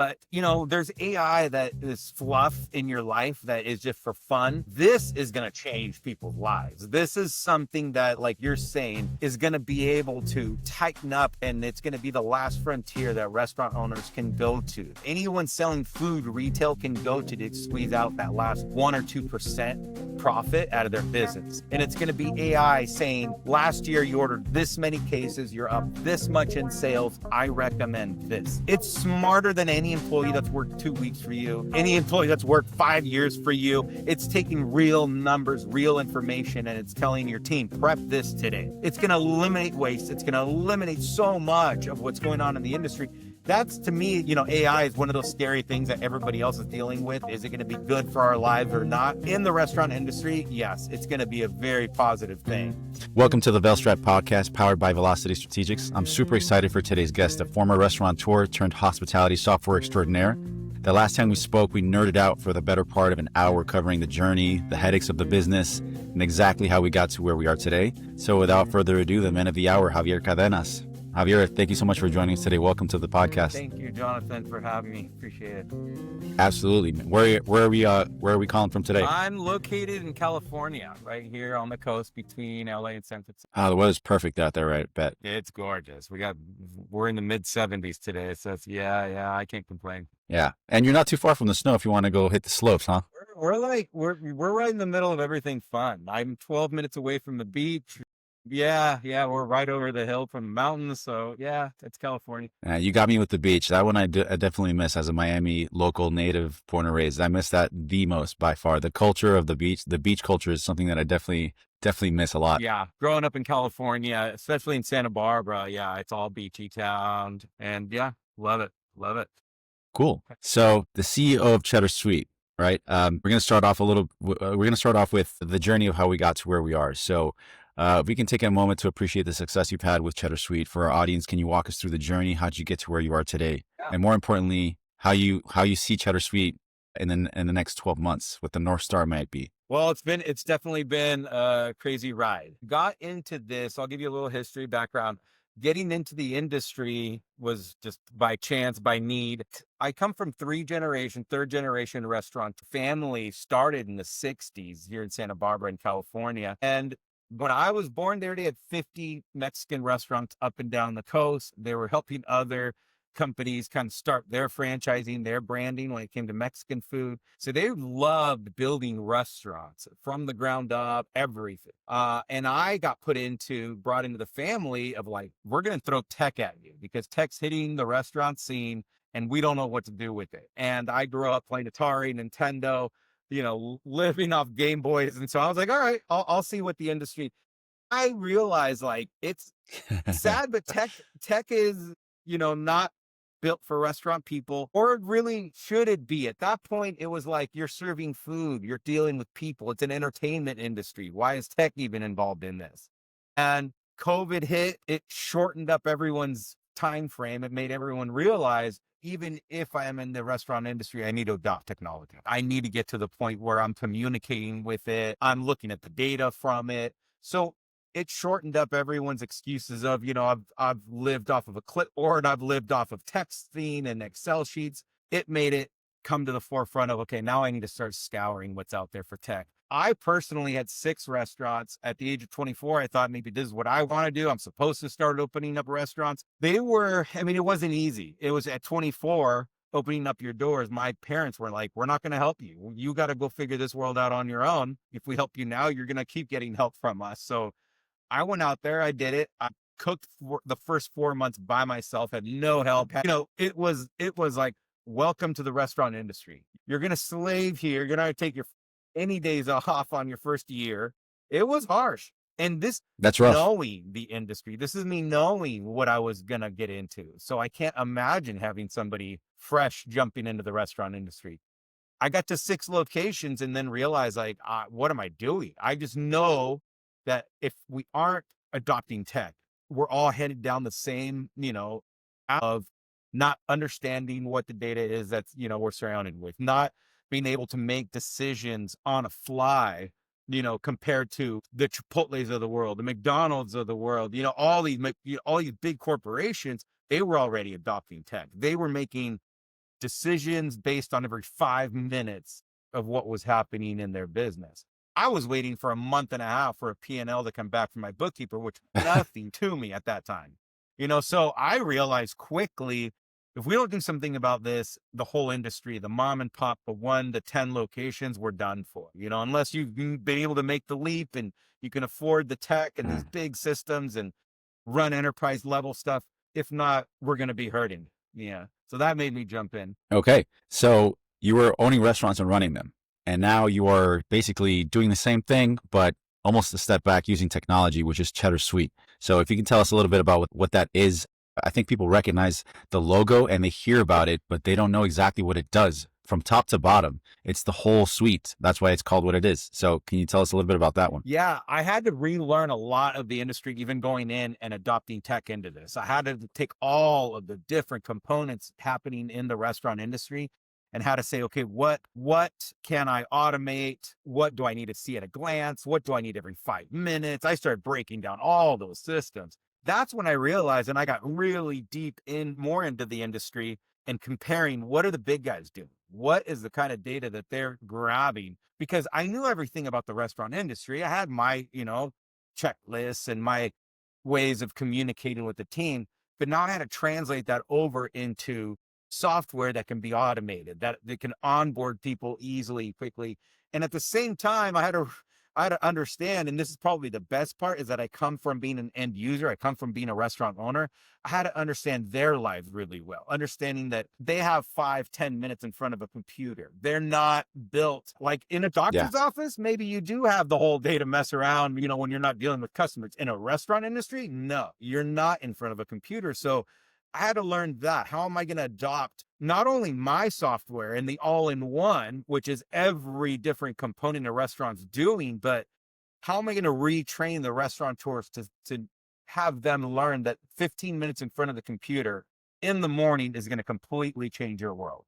But, there's AI that is fluff in your life that is just for fun. This is going to change people's lives. This is something that, like you're saying, is going to be able to tighten up, and it's going to be the last frontier that restaurant owners can go to. Anyone selling food retail can go to squeeze out that last 1 or 2% profit out of their business. And it's going to be AI saying, last year you ordered this many cases, you're up this much in sales, I recommend this. It's smarter than any employee that's worked 2 weeks for you, any employee that's worked 5 years for you. It's taking real numbers, real information, and it's telling your team, prep this today. It's going to eliminate waste. It's going to eliminate so much of what's going on in the industry. That's, to me, AI is one of those scary things that everybody else is dealing with. Is it going to be good for our lives or not? In the restaurant industry, yes, it's going to be a very positive thing. Welcome to the Velstrat podcast powered by Velocity Strategics. I'm super excited for today's guest, a former restaurateur turned hospitality software extraordinaire. The last time we spoke, we nerded out for the better part of an hour covering the journey, the headaches of the business, and exactly how we got to where we are today. So without further ado, the man of the hour, Javier Cadena. Javier, thank you so much for joining us today. Welcome to the podcast. Thank you, Jonathan, for having me. Appreciate it. Absolutely. Where are we calling from today? I'm located in California, right here on the coast between LA and San Francisco. The weather's perfect out there, right? Bet. It's gorgeous. We're in the mid 70s today, so it's, yeah, I can't complain. Yeah, and you're not too far from the snow if you want to go hit the slopes, huh? We're right in the middle of everything fun. I'm 12 minutes away from the beach. Yeah, we're right over the hill from the mountains. So yeah, it's California. You got me with the beach. That one I definitely miss as a Miami local native, born and raised. I miss that the most by far. The culture of the beach culture is something that I definitely miss a lot. Yeah, growing up in California, especially in Santa Barbara, yeah, it's all beachy town, and yeah, love it. Cool. So the CEO of Cheddrsuite, right? We're going to start off with the journey of how we got to where we are. So if we can take a moment to appreciate the success you've had with Cheddrsuite for our audience, can you walk us through the journey? How'd you get to where you are today? Yeah. And more importantly, how you see Cheddrsuite in the next 12 months, what the North Star might be? Well, it's definitely been a crazy ride. Got into this, I'll give you a little history background. Getting into the industry was just by chance, by need. I come from third generation restaurant family, started in the 60s here in Santa Barbara in California. And when I was born there, they had 50 Mexican restaurants up and down the coast. They were helping other companies kind of start their franchising, their branding when it came to Mexican food. So they loved building restaurants from the ground up, everything. And I got brought into the family of like, we're going to throw tech at you because tech's hitting the restaurant scene and we don't know what to do with it. And I grew up playing Atari, Nintendo, living off Game Boys. And so I was like, all right, I'll see what the industry. I realized like it's sad, but tech is, not built for restaurant people, or really should it be? At that point, it was like you're serving food, you're dealing with people. It's an entertainment industry. Why is tech even involved in this? And COVID hit, it shortened up everyone's time frame. It made everyone realize, even if I am in the restaurant industry, I need to adopt technology. I need to get to the point where I'm communicating with it. I'm looking at the data from it. So it shortened up everyone's excuses of, I've lived off of a clipboard. I've lived off of texting and Excel sheets. It made it come to the forefront of, okay, now I need to start scouring what's out there for tech. I personally had 6 restaurants at the age of 24. I thought maybe this is what I want to do. I'm supposed to start opening up restaurants. It wasn't easy. It was at 24, opening up your doors. My parents were like, we're not going to help you. You got to go figure this world out on your own. If we help you now, you're going to keep getting help from us. So I went out there, I did it. I cooked for the first 4 months by myself, had no help. It was like, welcome to the restaurant industry. You're going to slave here. You're going to take any days off on your first year. It was harsh. And that's rough. Knowing the industry, this is me knowing what I was going to get into. So I can't imagine having somebody fresh jumping into the restaurant industry. I got to 6 locations and then realized like, what am I doing? I just know that if we aren't adopting tech, we're all headed down the same, of not understanding what the data is that's, we're surrounded with, not being able to make decisions on a fly, compared to the Chipotles of the world, the McDonald's of the world, all these big corporations, they were already adopting tech. They were making decisions based on every 5 minutes of what was happening in their business. I was waiting for a month and a half for a P&L to come back from my bookkeeper, which nothing to me at that time. So I realized quickly, if we don't do something about this, the whole industry, the mom and pop, the 1 to 10 locations, we're done for, unless you've been able to make the leap and you can afford the tech and these big systems and run enterprise level stuff. If not, we're going to be hurting. Yeah. So that made me jump in. Okay. So you were owning restaurants and running them, and now you are basically doing the same thing, but almost a step back using technology, which is Cheddar Suite. So if you can tell us a little bit about what that is. I think people recognize the logo and they hear about it, but they don't know exactly what it does from top to bottom. It's the whole suite. That's why it's called what it is. So can you tell us a little bit about that one? Yeah, I had to relearn a lot of the industry, even going in and adopting tech into this. I had to take all of the different components happening in the restaurant industry and how to say, okay, what can I automate? What do I need to see at a glance? What do I need every 5 minutes? I started breaking down all those systems. That's when I realized, and I got really deep more into the industry and comparing what are the big guys doing? What is the kind of data that they're grabbing? Because I knew everything about the restaurant industry. I had my, checklists and my ways of communicating with the team, but now I had to translate that over into software that can be automated, that can onboard people easily, quickly. And at the same time, I had to understand, and this is probably the best part, is that I come from being an end user. I come from being a restaurant owner. I had to understand their lives really well, understanding that they have 5-10 minutes in front of a computer. They're not built like in a doctor's office. Maybe you do have the whole day to mess around, when you're not dealing with customers. In a restaurant industry, no, you're not in front of a computer. So I had to learn that. How am I going to adopt not only my software and the all-in-one, which is every different component a restaurant's doing, but how am I going to retrain the restaurateurs to have them learn that 15 minutes in front of the computer in the morning is going to completely change your world.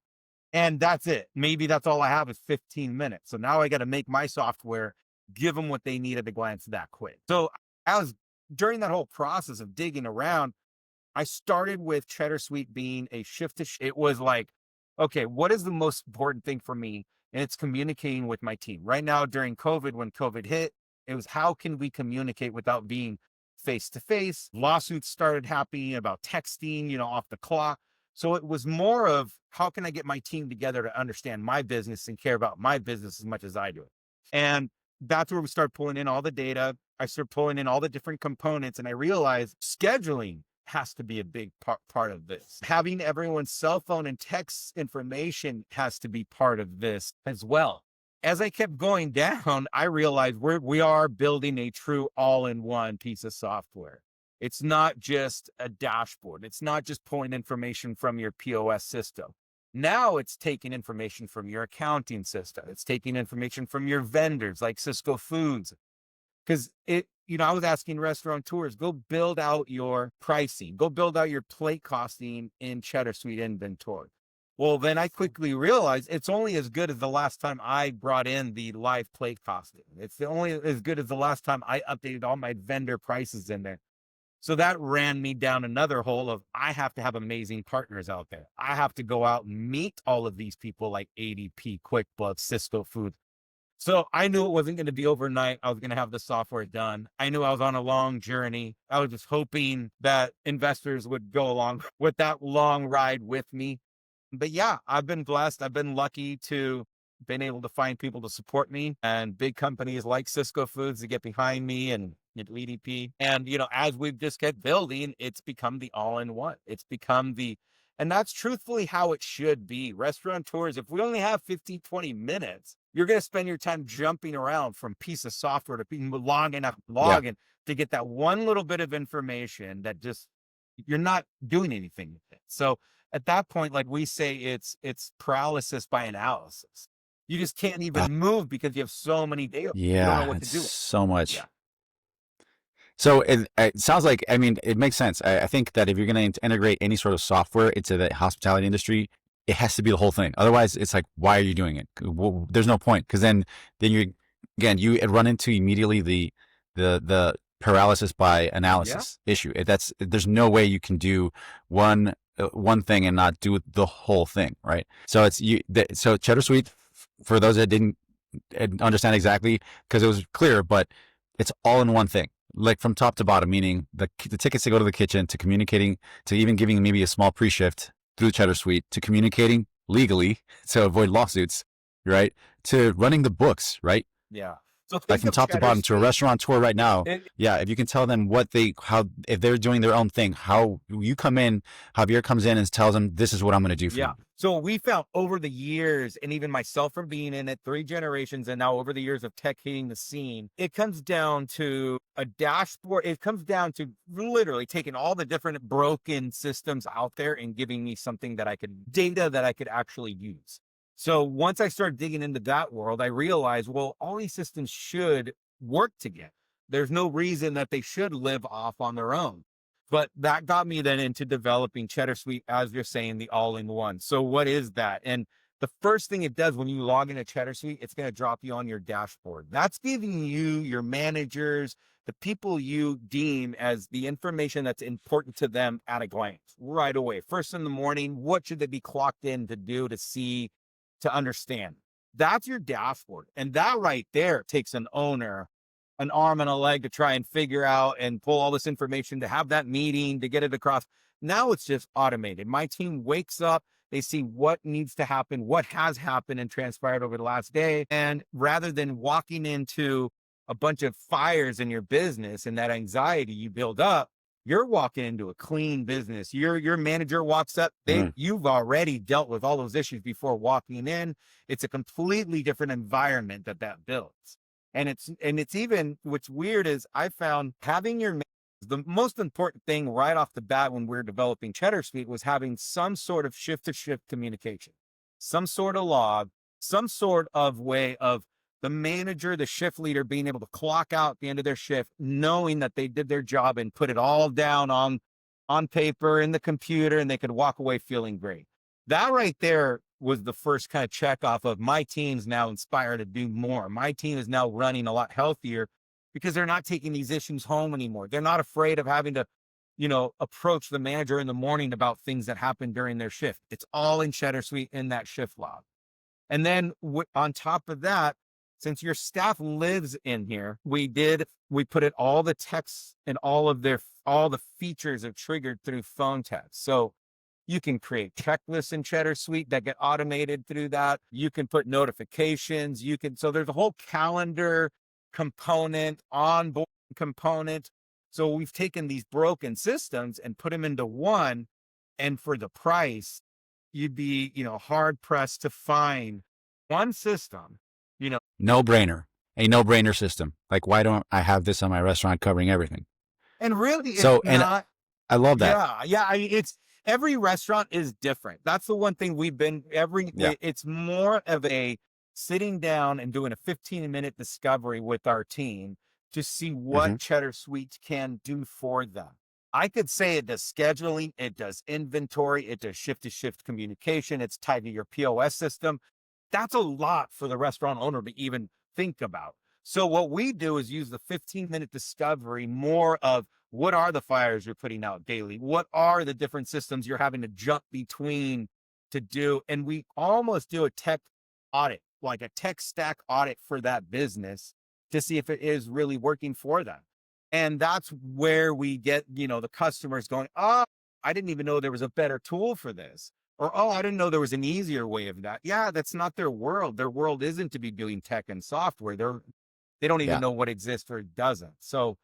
And that's it. Maybe that's all I have is 15 minutes. So now I got to make my software give them what they need at a glance that quick. So during that whole process of digging around, I started with Cheddar Suite being a shift to it was like, okay, what is the most important thing for me? And it's communicating with my team. Right now, during COVID, when COVID hit, it was how can we communicate without being face to face? Lawsuits started happening about texting, off the clock. So it was more of how can I get my team together to understand my business and care about my business as much as I do it. And that's where we start pulling in all the data. I started pulling in all the different components, and I realized scheduling has to be a big part of this. Having everyone's cell phone and text information has to be part of this as well. As I kept going down, I realized we are building a true all-in-one piece of software. It's not just a dashboard. It's not just pulling information from your POS system. Now it's taking information from your accounting system. It's taking information from your vendors like Cisco Foods. Because I was asking restaurateurs, go build out your pricing, go build out your plate costing in Cheddar Suite inventory. Well, then I quickly realized it's only as good as the last time I brought in the live plate costing. It's only as good as the last time I updated all my vendor prices in there. So that ran me down another hole of I have to have amazing partners out there. I have to go out and meet all of these people like ADP, QuickBooks, Cisco Foods. So I knew it wasn't going to be overnight. I was going to have the software done. I knew I was on a long journey. I was just hoping that investors would go along with that long ride with me. But yeah, I've been blessed. I've been lucky to been able to find people to support me, and big companies like Cisco Foods to get behind me, and EDP. And, as we've just kept building, it's become the all-in-one. It's become and that's truthfully how it should be. Restaurateurs, if we only have 15, 20 minutes, you're going to spend your time jumping around from piece of software to logging to get that one little bit of information that just, you're not doing anything with it. So at that point, like we say, it's paralysis by analysis. You just can't even move because you have so many data. Yeah, you don't know what to do. So much. Yeah. So it sounds like, it makes sense. I think that if you're going to integrate any sort of software into the hospitality industry, it has to be the whole thing. Otherwise, it's like, why are you doing it? Well, there's no point, because then you run into immediately the paralysis by analysis issue. There's no way you can do one one thing and not do the whole thing, right? So so Cheddar Suite, for those that didn't understand exactly, because it was clear, but it's all in one thing, like from top to bottom, meaning the tickets to go to the kitchen, to communicating, to even giving maybe a small pre-shift through Cheddar Suite, to communicating legally to avoid lawsuits, right? To running the books, right? Yeah. So Like think from of top to Cheddar bottom to a Suite. restaurateur right now. It, Yeah. If you can tell them if they're doing their own thing, how you come in, Javier comes in and tells them, this is what I'm going to do for yeah. you. So we found over the years, and even myself from being in it 3 generations, and now over the years of tech hitting the scene, it comes down to a dashboard. It comes down to literally taking all the different broken systems out there and giving me something data that I could actually use. So once I started digging into that world, I realized, well, all these systems should work together. There's no reason that they should live off on their own. But that got me then into developing Cheddar Suite, as you're saying, the all-in-one. So what is that? And the first thing it does when you log into Cheddar Suite, it's going to drop you on your dashboard. That's giving you your managers, the people you deem as the information that's important to them at a glance right away. First in the morning, what should they be clocked in to do, to see, to understand? That's your dashboard. And that right there takes an owner an arm and a leg to try and figure out and pull all this information, to have that meeting, to get it across. Now it's just automated. My team wakes up, they see what needs to happen, what has happened and transpired over the last day. And rather than walking into a bunch of fires in your business and that anxiety you build up, you're walking into a clean business. Your manager walks up, you've already dealt with all those issues before walking in. It's a completely different environment that builds. And it's even, what's weird is I found having the most important thing right off the bat when we're developing Cheddar Suite was having some sort of shift to shift communication, some sort of log, some sort of way of the manager, the shift leader being able to clock out at the end of their shift, knowing that they did their job and put it all down on paper in the computer, and they could walk away feeling great. That right there was the first kind of check off of my team's now inspired to do more. My team is now running a lot healthier because they're not taking these issues home anymore. They're not afraid of having to, approach the manager in the morning about things that happened during their shift. It's all in Cheddar Suite in that shift log. And then on top of that, since your staff lives in here, we put it all the texts and all the features are triggered through phone text. So you can create checklists in Cheddar Suite that get automated through that. You can put notifications. So there's a whole calendar component, onboard component. So we've taken these broken systems and put them into one. And for the price, you'd be, hard pressed to find one system, No brainer. A no brainer system. Like, why don't I have this on my restaurant covering everything? And really, it's And not. I love that. Yeah. It's every restaurant is different. That's the one thing it's more of a sitting down and doing a 15-minute discovery with our team to see what Cheddar Suite can do for them. I could say it does scheduling, it does inventory, it does shift to shift communication, it's tied to your POS system. That's a lot for the restaurant owner to even think about. So what we do is use the 15-minute discovery more of what are the fires you're putting out daily? What are the different systems you're having to jump between to do? And we almost do a tech audit, like a tech stack audit for that business to see if it is really working for them. And that's where we get, the customers going, oh, I didn't even know there was a better tool for this. Or, oh, I didn't know there was an easier way of that. Yeah, that's not their world. Their world isn't to be doing tech and software. They don't even know what exists or doesn't. So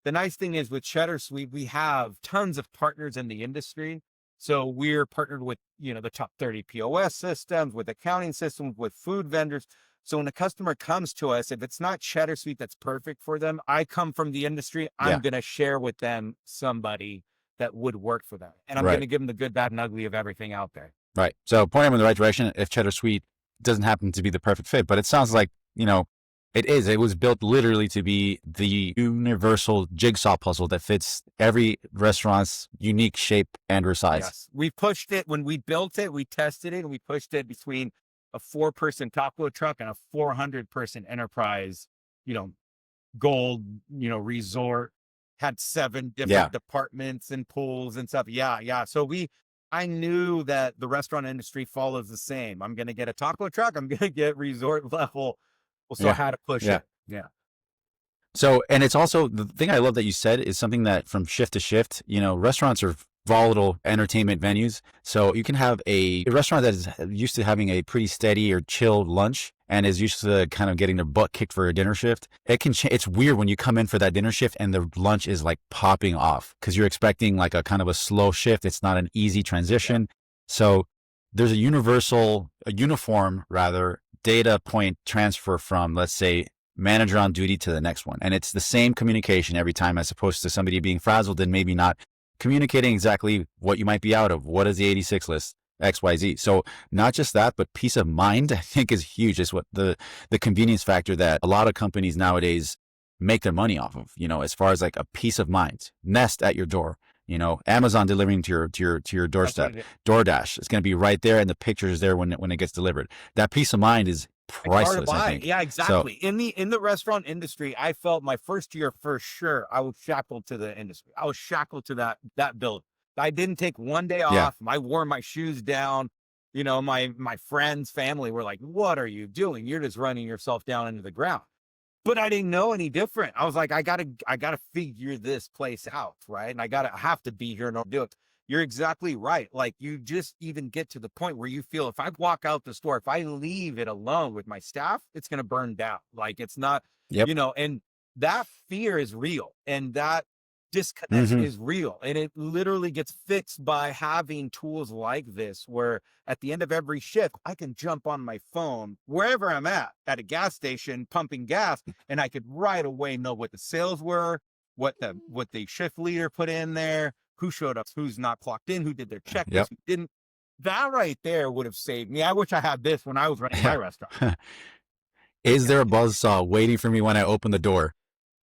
the nice thing is with Cheddar Suite, we have tons of partners in the industry. So we're partnered with, the top 30 POS systems, with accounting systems, with food vendors. So when a customer comes to us, if it's not Cheddar Suite that's perfect for them, I come from the industry, I'm going to share with them somebody that would work for them. And I'm going to give them the good, bad, and ugly of everything out there. Right. So point them in the right direction if Cheddar Suite doesn't happen to be the perfect fit, but it sounds like, it is. It was built literally to be the universal jigsaw puzzle that fits every restaurant's unique shape and or size. Yes. We pushed it when we built it, we tested it, and we pushed it between a 4-person taco truck and a 400-person enterprise, gold, resort, had 7 different departments and pools and stuff. Yeah. So I knew that the restaurant industry follows the same. I'm going to get a taco truck. I'm going to get resort level. So I Yeah. had to push Yeah. it. Yeah. So, and it's also the thing I love that you said is something that from shift to shift, restaurants are volatile entertainment venues. So you can have a restaurant that is used to having a pretty steady or chilled lunch and is used to kind of getting their butt kicked for a dinner shift. It's weird when you come in for that dinner shift and the lunch is like popping off because you're expecting like a kind of a slow shift. It's not an easy transition. So there's a uniform rather data point transfer from, let's say, manager on duty to the next one. And it's the same communication every time, as opposed to somebody being frazzled and maybe not communicating exactly what you might be out of. What is the 86 list? XYZ. So not just that, but peace of mind, I think, is huge. Is what the convenience factor that a lot of companies nowadays make their money off of, as far as like a peace of mind. Nest at your door, Amazon delivering to your doorstep. DoorDash, it's going to be right there and the picture is there when it gets delivered. That peace of mind is priceless, I think. Yeah, exactly. So, In the restaurant industry, I felt my first year for sure, I was shackled to the industry. I was shackled to that building. I didn't take one day off. I wore my shoes down. My friends, family were like, "What are you doing? You're just running yourself down into the ground." But I didn't know any different. I was like, I gotta figure this place out, right? And I have to be here and do it. You're exactly right. Like, you just even get to the point where you feel, if I walk out the store, if I leave it alone with my staff, it's going to burn down. Like, it's not, yep. And that fear is real. And that disconnect is real. And it literally gets fixed by having tools like this, where at the end of every shift, I can jump on my phone wherever I'm at a gas station, pumping gas, and I could right away know what the sales were, what the shift leader put in there, who showed up, who's not clocked in, who did their checklist, who didn't. That right there would have saved me. I wish I had this when I was running my restaurant. Is there a buzzsaw waiting for me when I open the door?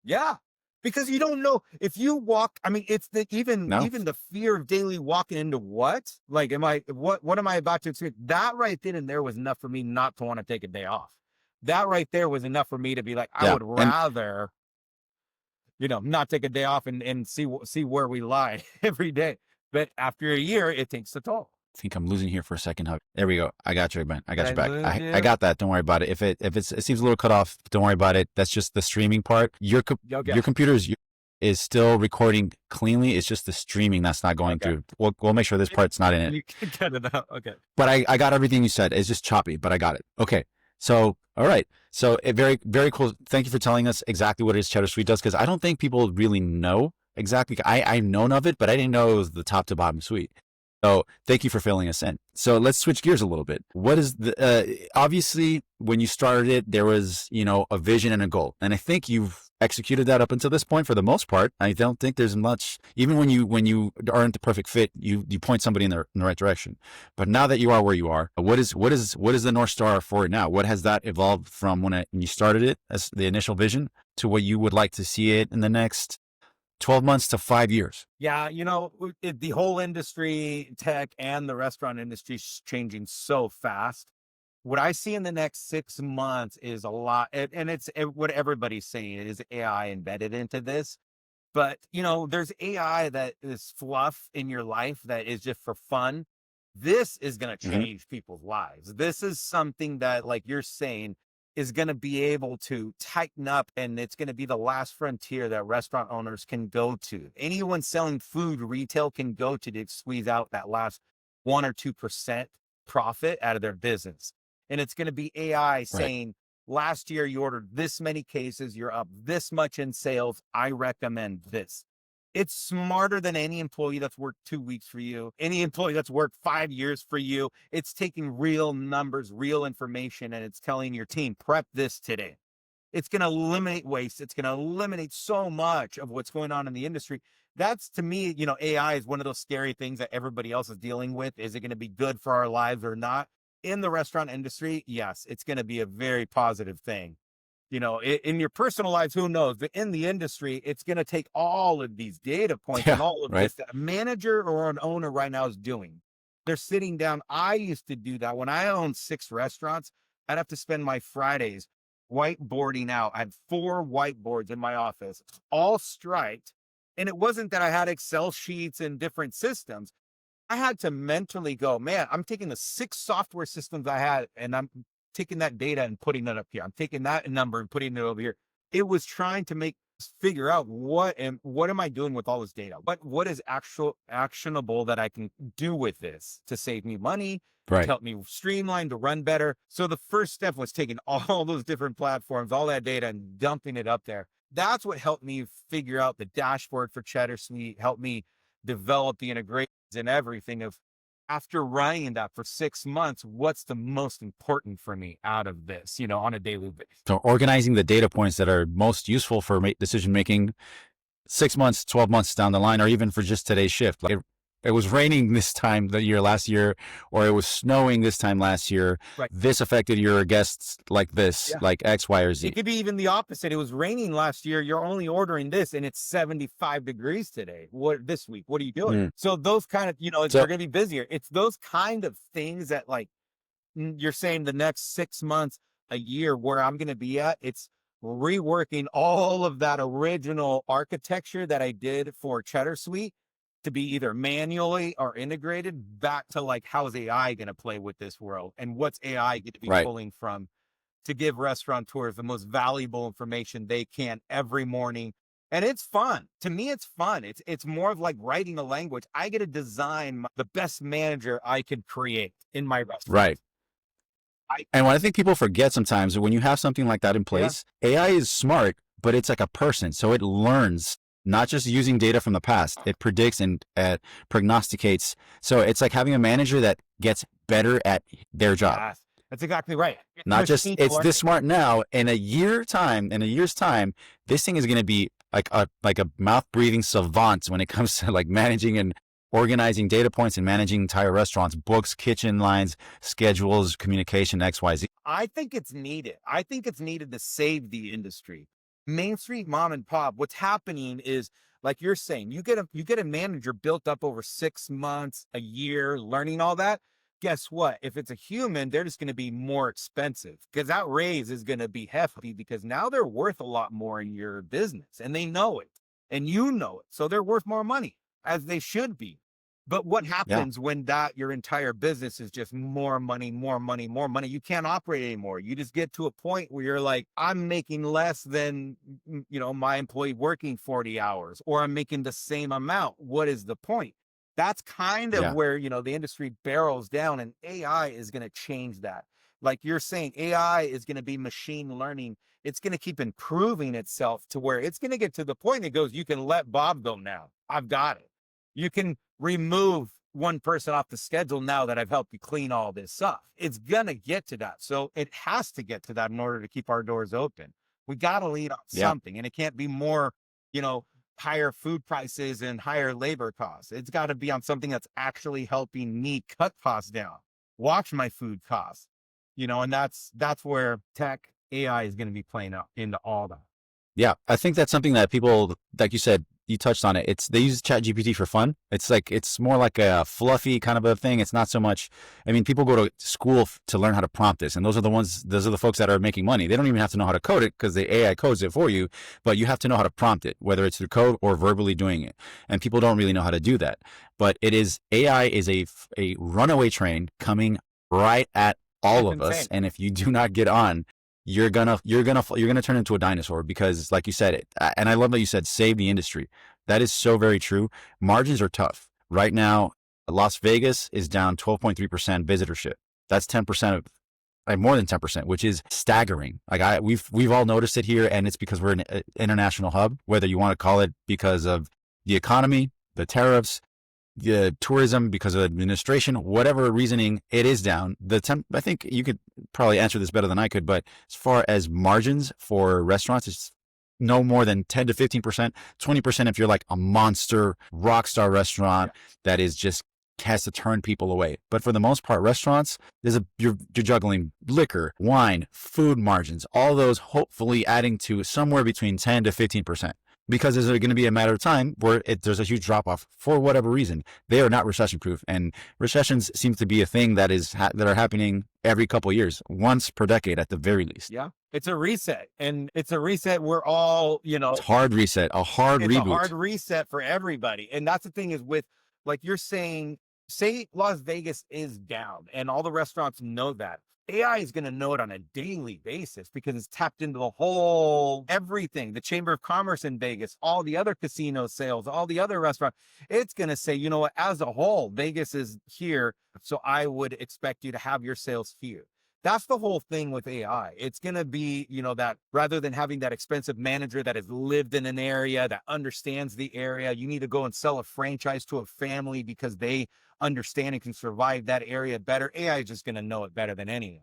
Yeah. Because you don't know if you walk. I mean, it's even the fear of daily walking into what? Like, what am I about to experience? That right then and there was enough for me not to want to take a day off. That right there was enough for me to be like, I would rather, not take a day off and see where we lie every day. But after a year, it takes a toll. I think I'm losing here for a second. There we go. I got you, man. I got you back. I got that. Don't worry about it. If it seems a little cut off, don't worry about it. That's just the streaming part. Your computer is still recording cleanly. It's just the streaming that's not going through. We'll make sure this part's not in it. You can cut it out. Okay. But I got everything you said. It's just choppy, but I got it. Okay. So, all right. So very, very cool. Thank you for telling us exactly what it is Cheddrsuite does, because I don't think people really know exactly. I've known of it, but I didn't know it was the top to bottom suite. So thank you for filling us in. So let's switch gears a little bit. What is obviously when you started it, there was, a vision and a goal. And I think you've executed that up until this point for the most part. I don't think there's much, even when you aren't the perfect fit, you point somebody in the right direction. But now that you are where you are, what is the North Star for it now? What has that evolved from when you started it as the initial vision to what you would like to see it in the next 12 months to 5 years? Yeah. The whole industry, tech and the restaurant industry is changing so fast. What I see in the next 6 months is a lot. And it's what everybody's saying is AI embedded into this. But, there's AI that is fluff in your life that is just for fun. This is going to change people's lives. This is something that, like you're saying, is going to be able to tighten up, and it's going to be the last frontier that restaurant owners can go to. Anyone selling food retail can go to squeeze out that last 1 or 2% profit out of their business. And it's going to be AI saying, last year you ordered this many cases, you're up this much in sales, I recommend this. It's smarter than any employee that's worked 2 weeks for you, any employee that's worked 5 years for you. It's taking real numbers, real information, and it's telling your team, prep this today. It's going to eliminate waste. It's going to eliminate so much of what's going on in the industry. That's, to me, AI is one of those scary things that everybody else is dealing with. Is it going to be good for our lives or not? In the restaurant industry, yes, it's going to be a very positive thing. In your personal lives, who knows? But in the industry, it's going to take all of these data points and all of this that a manager or an owner right now is doing. They're sitting down. I used to do that when I owned 6 restaurants. I'd have to spend my Fridays whiteboarding out. I had 4 whiteboards in my office, all striped. And it wasn't that I had Excel sheets and different systems. I had to mentally go, man, I'm taking the 6 software systems I had and I'm taking that data and putting it up here. I'm taking that number and putting it over here. It was trying to figure out what am I doing with all this data? What is actual actionable that I can do with this to save me money, to Right. help me streamline, to run better. So the first step was taking all those different platforms, all that data and dumping it up there. That's what helped me figure out the dashboard for Cheddar Suite, helped me develop the integrations and everything of after running that for 6 months, what's the most important for me out of this, on a daily basis. So organizing the data points that are most useful for decision making 6 months, 12 months down the line, or even for just today's shift. Like it was raining this time last year, or it was snowing this time last year. Right. This affected your guests like this, like X, Y, or Z. It could be even the opposite. It was raining last year. You're only ordering this and it's 75 degrees today. This week? What are you doing? So those kind of, they're going to be busier. It's those kind of things that like you're saying the next 6 months, a year where I'm going to be at. It's reworking all of that original architecture that I did for Cheddar Suite to be either manually or integrated back to like, how's AI going to play with this world and what's AI going to be pulling from to give restaurateurs the most valuable information they can every morning. And it's fun. To me, it's fun. It's more of like writing a language. I get to design the best manager I could create in my restaurant. Right. And what I think people forget sometimes, when you have something like that in place, AI is smart, but it's like a person. So it learns, not just using data from the past. It predicts and prognosticates. So it's like having a manager that gets better at their job. Yes, that's exactly right. Not just it's this smart now. In a year's time, this thing is going to be like a mouth breathing savant when it comes to like managing and organizing data points and managing entire restaurants, books, kitchen lines, schedules, communication, X, Y, Z. I think it's needed. I think it's needed to save the industry. Main Street mom and pop, what's happening is, like you're saying, you get a manager built up over 6 months, a year, learning all that. Guess what? If it's a human, they're just going to be more expensive because that raise is going to be hefty because now they're worth a lot more in your business and they know it and you know it. So they're worth more money, as they should be. But what happens when your entire business is just more money, more money, more money? You can't operate anymore. You just get to a point where you're like, I'm making less than, my employee working 40 hours, or I'm making the same amount. What is the point? That's kind of where, the industry barrels down, and AI is going to change that. Like you're saying, AI is going to be machine learning. It's going to keep improving itself to where it's going to get to the point that goes, you can let Bob go now. I've got it. You can remove one person off the schedule now that I've helped you clean all this up. It's going to get to that. So it has to get to that in order to keep our doors open. We got to lead on something, and it can't be more, higher food prices and higher labor costs. It's got to be on something that's actually helping me cut costs down, watch my food costs, and that's where tech AI is going to be playing out into all that. Yeah. I think that's something that people, like you said, you touched on it. They use ChatGPT for fun. It's more like a fluffy kind of a thing. It's not so much, people go to school to learn how to prompt this. And those are the folks that are making money. They don't even have to know how to code it because the AI codes it for you, but you have to know how to prompt it, whether it's through code or verbally doing it. And people don't really know how to do that. But AI is a runaway train coming right at all of us. And if you do not get on, you're gonna turn into a dinosaur because, like you said, and I love that you said save the industry. That is so very true. Margins are tough right now. Las Vegas is down 12.3% visitorship. That's 10% of, more than 10%, which is staggering. Like we've all noticed it here, and it's because we're an international hub. Whether you want to call it because of the economy, the tariffs, the tourism, because of administration, whatever reasoning, it is down. I think you could probably answer this better than I could, but as far as margins for restaurants, it's no more than 10 to 15%, 20% if you're like a monster rock star restaurant that is just has to turn people away. But for the most part, restaurants, you're juggling liquor, wine, food margins, all those hopefully adding to somewhere between 10 to 15%. Because there's going to be a matter of time where there's a huge drop off for whatever reason. They are not recession proof, and recessions seems to be a thing that are happening every couple of years, once per decade at the very least. Yeah, it's a reset, and it's a reset. We're all, it's hard reset, a hard reboot. A hard reset for everybody, and that's the thing is with, like you're saying, say Las Vegas is down and all the restaurants know that. AI is going to know it on a daily basis because it's tapped into the whole everything, the Chamber of Commerce in Vegas, all the other casino sales, all the other restaurants. It's going to say, you know what, as a whole, Vegas is here. So I would expect you to have your sales here. That's the whole thing with AI. It's going to be, that rather than having that expensive manager that has lived in an area, that understands the area, you need to go and sell a franchise to a family because they understand and can survive that area better. AI is just going to know it better than anyone.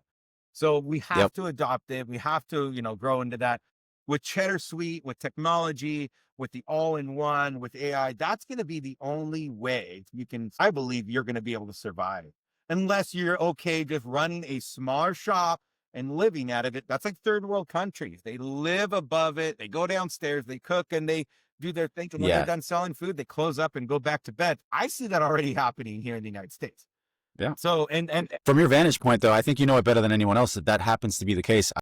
So we have to adopt it. We have to, grow into that with Cheddar Suite, with technology, with the all-in-one, with AI. That's going to be the only way I believe you're going to be able to survive. Unless you're okay just running a smaller shop and living out of it. That's like third world countries. They live above it. They go downstairs, they cook, and they do their thing. And when they're done selling food, they close up and go back to bed. I see that already happening here in the United States. Yeah. So, and from your vantage point, though, I think you know it better than anyone else that happens to be the case.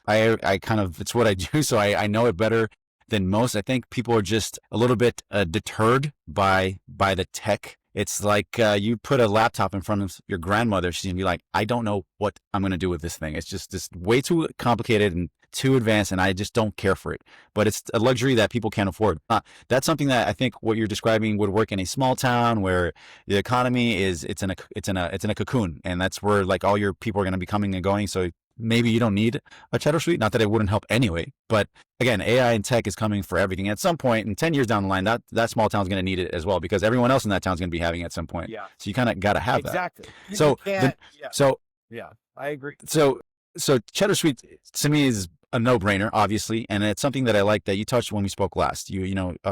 I kind of, it's what I do. So I know it better than most. I think people are just a little bit deterred by the tech. It's like you put a laptop in front of your grandmother. She's gonna be like, I don't know what I'm going to do with this thing. It's just way too complicated and too advanced, and I just don't care for it. But it's a luxury that people can't afford. That's something that I think what you're describing would work in a small town where the economy it's in a cocoon, and that's where like all your people are going to be coming and going. So maybe you don't need a Cheddar Suite. Not that it wouldn't help anyway, but again, AI and tech is coming for everything. At some point, in 10 years down the line, that small town's going to need it as well, because everyone else in that town's going to be having it at some point. Yeah. So you kind of got to have that. Exactly. Yeah, I agree. So Cheddar Suite to me is a no-brainer, obviously, and it's something that I like that you touched when we spoke last.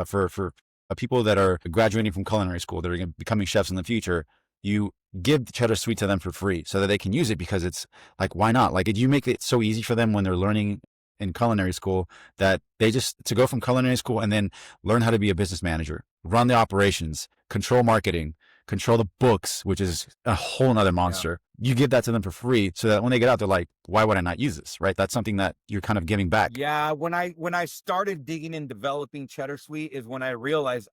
For people that are graduating from culinary school that are going to be becoming chefs in the future, you give the Cheddar Suite to them for free so that they can use it, because it's like, why not? Like, you make it so easy for them when they're learning in culinary school that they just to go from culinary school and then learn how to be a business manager, run the operations, control marketing, control the books, which is a whole nother monster. Yeah. You give that to them for free so that when they get out, they're like, why would I not use this? Right. That's something that you're kind of giving back. Yeah. When I started digging and developing Cheddar Suite is when I realized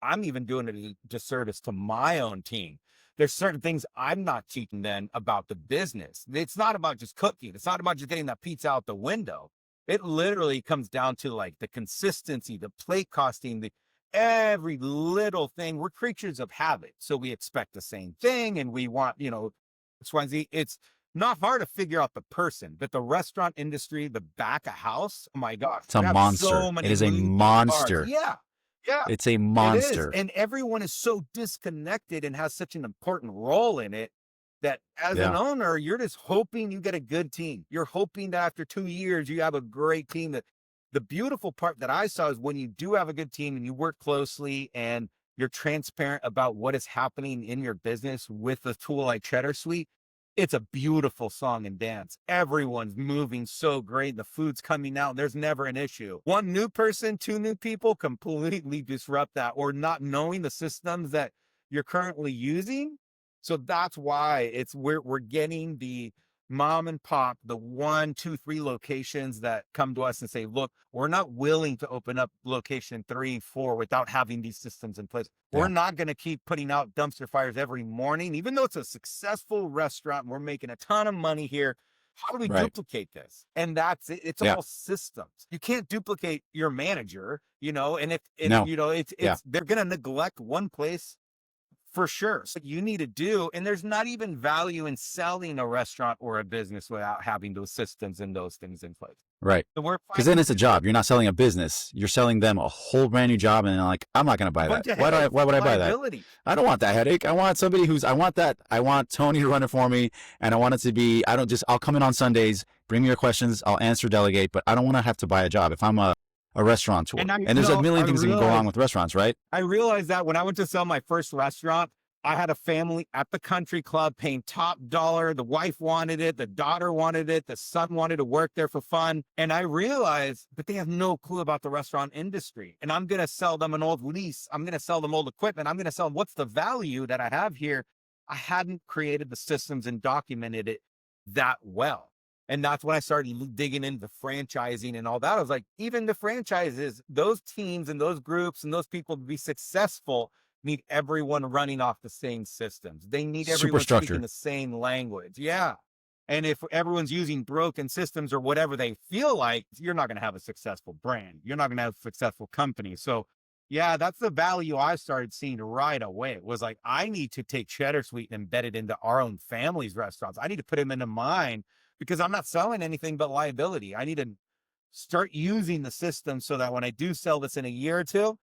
I'm even doing a disservice to my own team. There's certain things I'm not teaching them about the business. It's not about just cooking. It's not about just getting that pizza out the window. It literally comes down to like the consistency, the plate costing, every little thing. We're creatures of habit. So we expect the same thing and we want, XYZ. It's not hard to figure out the person, but the restaurant industry, the back of house, oh my gosh. It's a monster. It is a monster. Yeah. Yeah. It's a monster. It is. And everyone is so disconnected and has such an important role in it that as an owner, you're just hoping you get a good team. You're hoping that after 2 years, you have a great team. That the beautiful part that I saw is when you do have a good team and you work closely and you're transparent about what is happening in your business with a tool like Cheddar Suite, it's a beautiful song and dance. Everyone's moving so great. The food's coming out. There's never an issue. One new person, 2 new people completely disrupt that, or not knowing the systems that you're currently using. So that's why we're getting the mom and pop, the 1, 2, 3 locations that come to us and say, look, we're not willing to open up location 3, 4 without having these systems in place. We're not going to keep putting out dumpster fires every morning, even though it's a successful restaurant. And we're making a ton of money here. How do we duplicate this? And that's it. It's all systems. You can't duplicate your manager, and they're going to neglect one place. For sure. So you need to do, and there's not even value in selling a restaurant or a business without having those systems and those things in place. Right. So because then it's a job. You're not selling a business. You're selling them a whole brand new job. And they're like, I'm not going to buy that. Why would I buy that? I don't want that headache. I want somebody I want Tony to run it for me. And I want it to be, I'll come in on Sundays, bring me your questions. I'll answer, delegate, but I don't want to have to buy a job if I'm a restaurateur. And there's a million things that can go wrong with restaurants, right? I realized that when I went to sell my first restaurant, I had a family at the country club paying top dollar. The wife wanted it. The daughter wanted it. The son wanted to work there for fun. And I realized, but they have no clue about the restaurant industry. And I'm going to sell them an old lease. I'm going to sell them old equipment. I'm going to sell them what's the value that I have here. I hadn't created the systems and documented it that well. And that's when I started digging into franchising and all that. I was like, even the franchises, those teams and those groups and those people to be successful, need everyone running off the same systems. They need Super everyone speaking structured. the same language. Yeah. And if everyone's using broken systems or whatever they feel like, you're not going to have a successful brand. You're not going to have a successful company. So, yeah, that's the value I started seeing right away. It was like, I need to take Cheddar Suite and embed it into our own family's restaurants. I need to put them into mine because I'm not selling anything but liability. I need to start using the system so that when I do sell this in a year or two,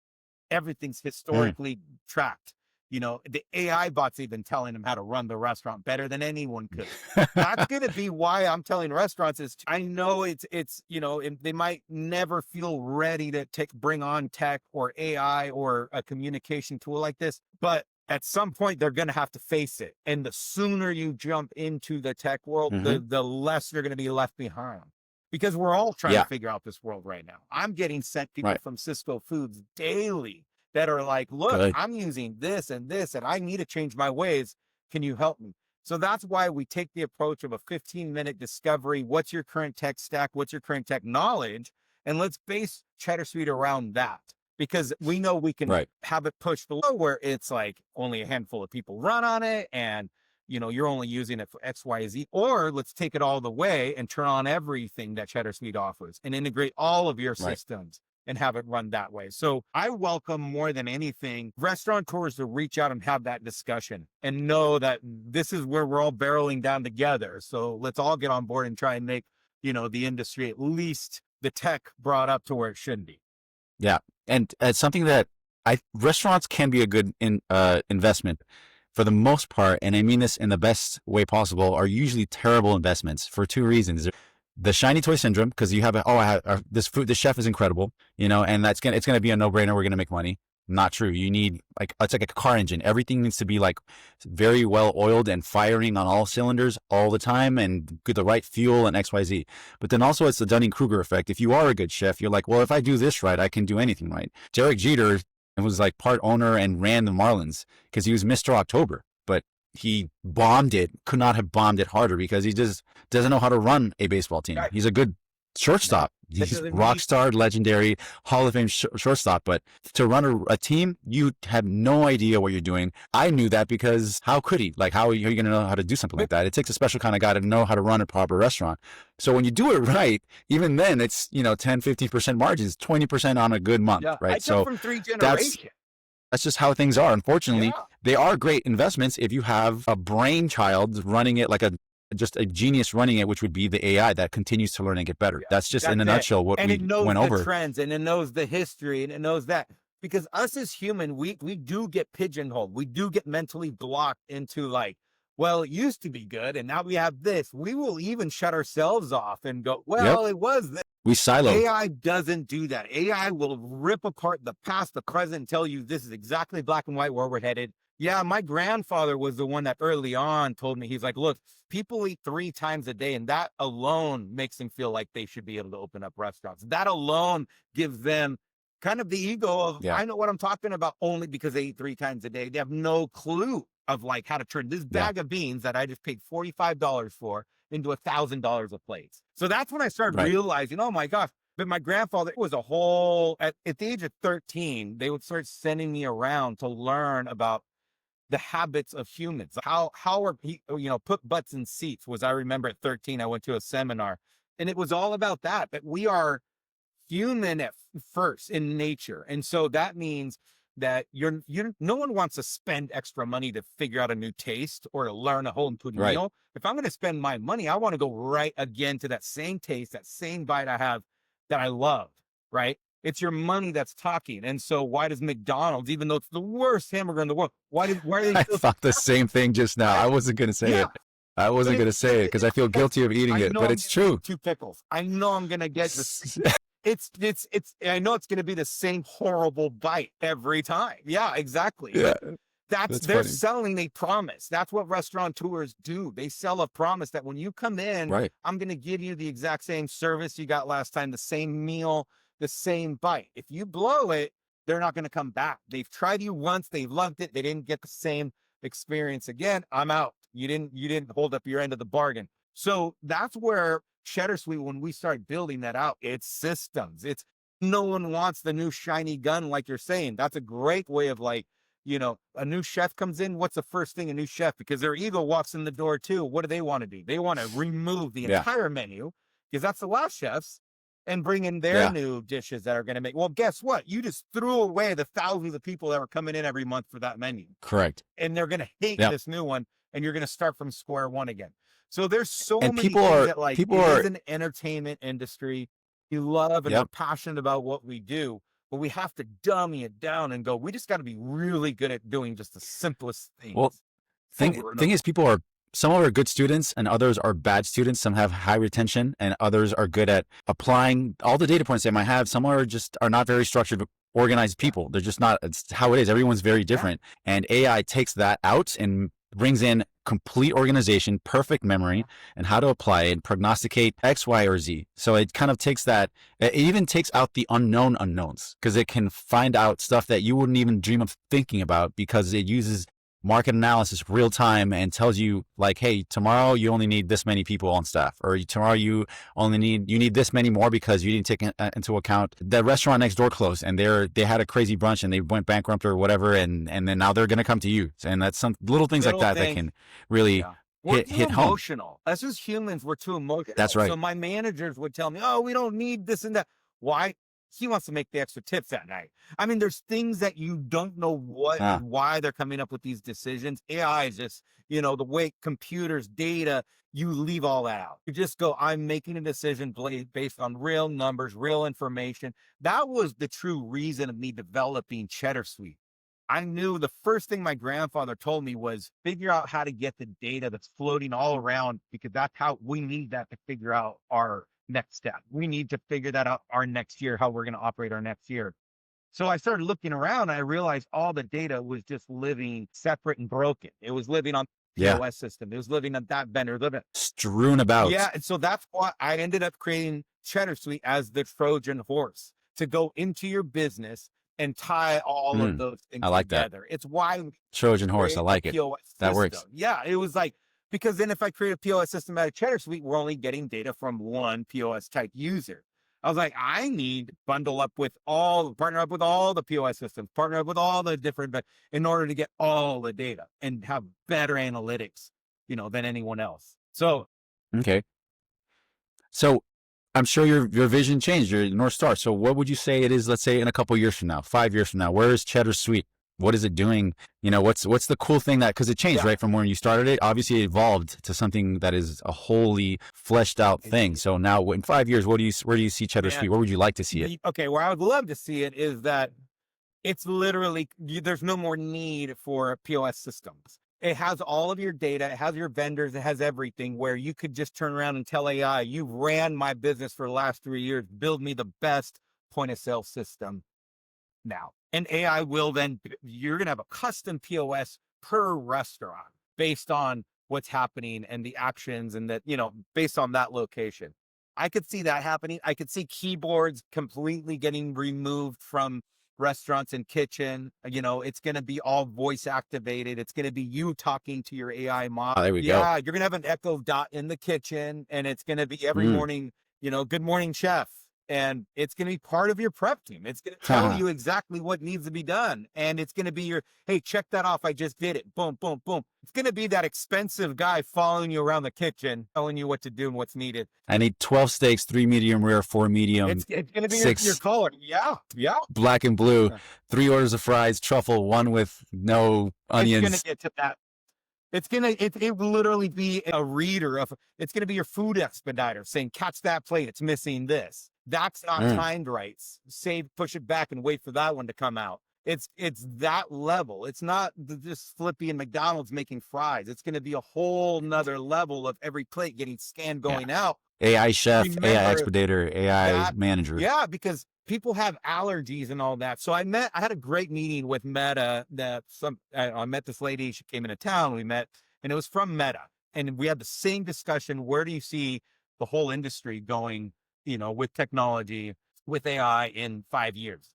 everything's Mm. historically tracked. You know, the AI bots even telling them how to run the restaurant better than anyone could. That's going to be why I'm telling restaurants is I know it's, you know, they might never feel ready to bring on tech or AI or a communication tool like this, but at some point they're going to have to face it. And the sooner you jump into the tech world, Hmm. the less you're going to be left behind because we're all trying to Yeah. figure out this world right now. I'm getting sent people Right. from Cisco Foods daily that are like, look, Good. I'm using this and this, and I need to change my ways. Can you help me? So that's why we take the approach of a 15-minute discovery. What's your current tech stack? What's your current tech knowledge? And let's base Cheddar Suite around that because we know we can Right. have it pushed below where it's like only a handful of people run on it. And, you know, you're only using it for X, Y, Z, or let's take it all the way and turn on everything that Cheddar Suite offers and integrate all of your Right. systems and have it run that way. So I welcome more than anything restaurateurs to reach out and have that discussion and know that this is where we're all barreling down together. So let's all get on board and try and make, you know, the industry, at least the tech brought up to where it should be. Yeah. And it's something that restaurants can be a good investment for the most part. And I mean this in the best way possible, are usually terrible investments for two reasons. The shiny toy syndrome, because you have this food, this chef is incredible, you know, and it's going to be a no brainer. We're going to make money. Not true. You need it's like a car engine. Everything needs to be like very well oiled and firing on all cylinders all the time and get the right fuel and XYZ. But then also it's the Dunning-Kruger effect. If you are a good chef, you're like, well, if I do this right, I can do anything right. Derek Jeter was like part owner and ran the Marlins because he was Mr. October, but he bombed it, could not have bombed it harder because he just doesn't know how to run a baseball team. Right. He's a good shortstop. He's rock star, legendary, Hall of Fame shortstop. But to run a team, you have no idea what you're doing. I knew that because how could he? Like, how are you going to know how to do something like that? It takes a special kind of guy to know how to run a proper restaurant. So when you do it right, even then it's, 10, 15% margins, 20% on a good month, Yeah. right? I come from 3 generations. That's just how things are. Unfortunately, they are great investments if you have a brainchild running it, like just a genius running it, which would be the AI that continues to learn and get better. That's just in a nutshell what and we it knows went the over. trends and it knows the history and it knows that because us as human, we do get pigeonholed. We do get mentally blocked into like, well, it used to be good and now we have this. We will even shut ourselves off and go, well, it was this. We silo. AI doesn't do that. AI will rip apart the past, the present, and tell you this is exactly black and white where we're headed. Yeah, my grandfather was the one that early on told me, he's like, look, people eat 3 times a day, and that alone makes them feel like they should be able to open up restaurants. That alone gives them kind of the ego of, I know what I'm talking about only because they eat 3 times a day. They have no clue of like how to turn this bag of beans that I just paid $45 for into $1,000 a plate. So that's when I started realizing, oh my gosh. But my grandfather was a whole, at the age of 13, they would start sending me around to learn about the habits of humans. How are people, put butts in seats was, I remember at 13, I went to a seminar and it was all about that we are human at first in nature. And so that means that no one wants to spend extra money to figure out a new taste or to learn a whole new meal. If I'm going to spend my money, I want to go right again to that same taste, that same bite I have that I love, right? It's your money that's talking. And so why does McDonald's, even though it's the worst hamburger in the world, why are they I thought the same thing just now. I wasn't going to say it. I wasn't going to say it because I feel guilty of eating it, but it's true. 2 pickles. I know I'm going to get this. I know it's going to be the same horrible bite every time. Yeah, exactly. Yeah. They're funny. selling a promise. That's what restaurateurs do. They sell a promise that when you come in, I'm going to give you the exact same service you got last time, the same meal, the same bite. If you blow it, they're not going to come back. They've tried you once, they've loved it, they didn't get the same experience again. I'm out. You didn't hold up your end of the bargain. So that's where Cheddar Suite, when we start building that out, it's systems. It's no one wants the new shiny gun, like you're saying. That's a great way of like, A new chef comes in. What's the first thing a new chef, because their ego walks in the door too. What do they want to do? They want to remove the Yeah. entire menu, because that's the last chefs, and bring in their Yeah. new dishes that are going to make. Well, guess what? You just threw away the thousands of people that were coming in every month for that menu, Correct. and they're going to hate Yeah. this new one, and you're going to start from square one again. So there's so And many people things are that, like, people it are is an entertainment industry. We love and we're Yep. passionate about what we do, but we have to dummy it down and go, we just got to be really good at doing just the simplest things. Well, thing over and thing over. is, some are good students and others are bad students. Some have high retention and others are good at applying all the data points they might have. Some are not very structured, organized people. They're just not. It's how it is. Everyone's very different. And AI takes that out and brings in complete organization, perfect memory, and how to apply it and prognosticate X, Y, or Z. So it kind of takes that. It even takes out the unknown unknowns, because it can find out stuff that you wouldn't even dream of thinking about, because it uses market analysis real time and tells you, like, hey, tomorrow you only need this many people on staff, or tomorrow you need this many more because you didn't take into account the restaurant next door closed and they had a crazy brunch and they went bankrupt or whatever, and then now they're going to come to you. And that's some little things like that that can really hit home. Emotional. As just humans, we're too emotional. That's right. So my managers would tell me, oh, we don't need this and that. Why? He wants to make the extra tips that night. I mean, there's things that you don't know why they're coming up with these decisions. AI is just, the way computers, data, you leave all that out. You just go, I'm making a decision based on real numbers, real information. That was the true reason of me developing Cheddrsuite. I knew the first thing my grandfather told me was figure out how to get the data that's floating all around, because that's how we need that to figure out our next step. We need to figure that out our next year, how we're going to operate our next year. So I started looking around and I realized all the data was just living separate and broken. It was living on POS system. It was living on that vendor, strewn about. Yeah. And so that's why I ended up creating Cheddrsuite as the Trojan horse to go into your business and tie all of those things together. It's why Trojan horse. I like it. That works. Yeah. It was like, because then if I create a POS system out of Cheddrsuite, we're only getting data from one POS type user. I was like, I need to partner up with all the POS systems, partner up with all the different, but in order to get all the data and have better analytics, than anyone else. So, okay. So I'm sure your vision changed, your North Star. So what would you say it is, let's say in a couple of years from now, 5 years from now? Where is Cheddrsuite? What is it doing? What's the cool thing because it changed, right? From when you started it, obviously it evolved to something that is a wholly fleshed out thing. So now in 5 years, where do you see Cheddrsuite? Where would you like to see it? Okay. Where I would love to see it is that it's literally, there's no more need for POS systems. It has all of your data. It has your vendors. It has everything, where you could just turn around and tell AI, you ran my business for the last 3 years, build me the best point of sale system now. And AI will then, you're going to have a custom POS per restaurant based on what's happening and the actions, and that, based on that location. I could see that happening. I could see keyboards completely getting removed from restaurants and kitchen. It's going to be all voice activated. It's going to be you talking to your AI model. Oh, there we go. Yeah, you're going to have an Echo Dot in the kitchen, and it's going to be every morning, good morning, chef. And it's going to be part of your prep team. It's going to tell you exactly what needs to be done. And it's going to be hey, check that off. I just did it. Boom, boom, boom. It's going to be that expensive guy following you around the kitchen, telling you what to do and what's needed. I need 12 steaks, 3 medium rare, 4 medium. It's going to be 6 your color. Yeah. Black and blue, 3 orders of fries, truffle, 1 with no onions. It's going to get to that. It will literally be a reader it's going to be your food expediter saying, catch that plate. It's missing this. That's not timed right. Push it back and wait for that one to come out. It's that level. It's not just Flippy and McDonald's making fries. It's going to be a whole nother level of every plate getting scanned going out. AI chef, AI expediter, AI manager. Yeah, because people have allergies and all that. So I had a great meeting with Meta. I met this lady. She came into town. We met, and it was from Meta. And we had the same discussion. Where do you see the whole industry going, with technology, with AI in 5 years?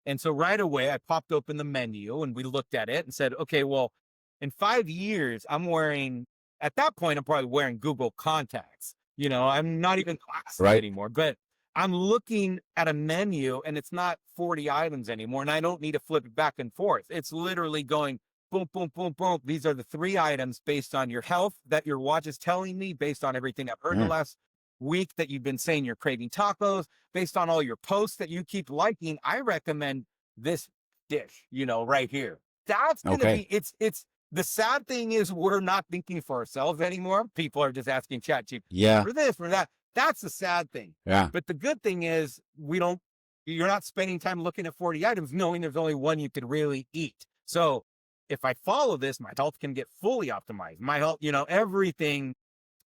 And so right away, I popped open the menu and we looked at it and said, okay, well, in 5 years, at that point, I'm probably wearing Google contacts. I'm not even glasses anymore, but I'm looking at a menu and it's not 40 items anymore. And I don't need to flip it back and forth. It's literally going boom, boom, boom, boom. These are the 3 items based on your health that your watch is telling me, based on everything I've heard the last week that you've been saying you're craving tacos, based on all your posts that you keep liking. I recommend this dish, right here. That's going to be, it's the sad thing is we're not thinking for ourselves anymore. People are just asking ChatGPT for this, for that. That's the sad thing. Yeah. But the good thing is you're not spending time looking at 40 items knowing there's only one you could really eat. So if I follow this, my health can get fully optimized. My health, everything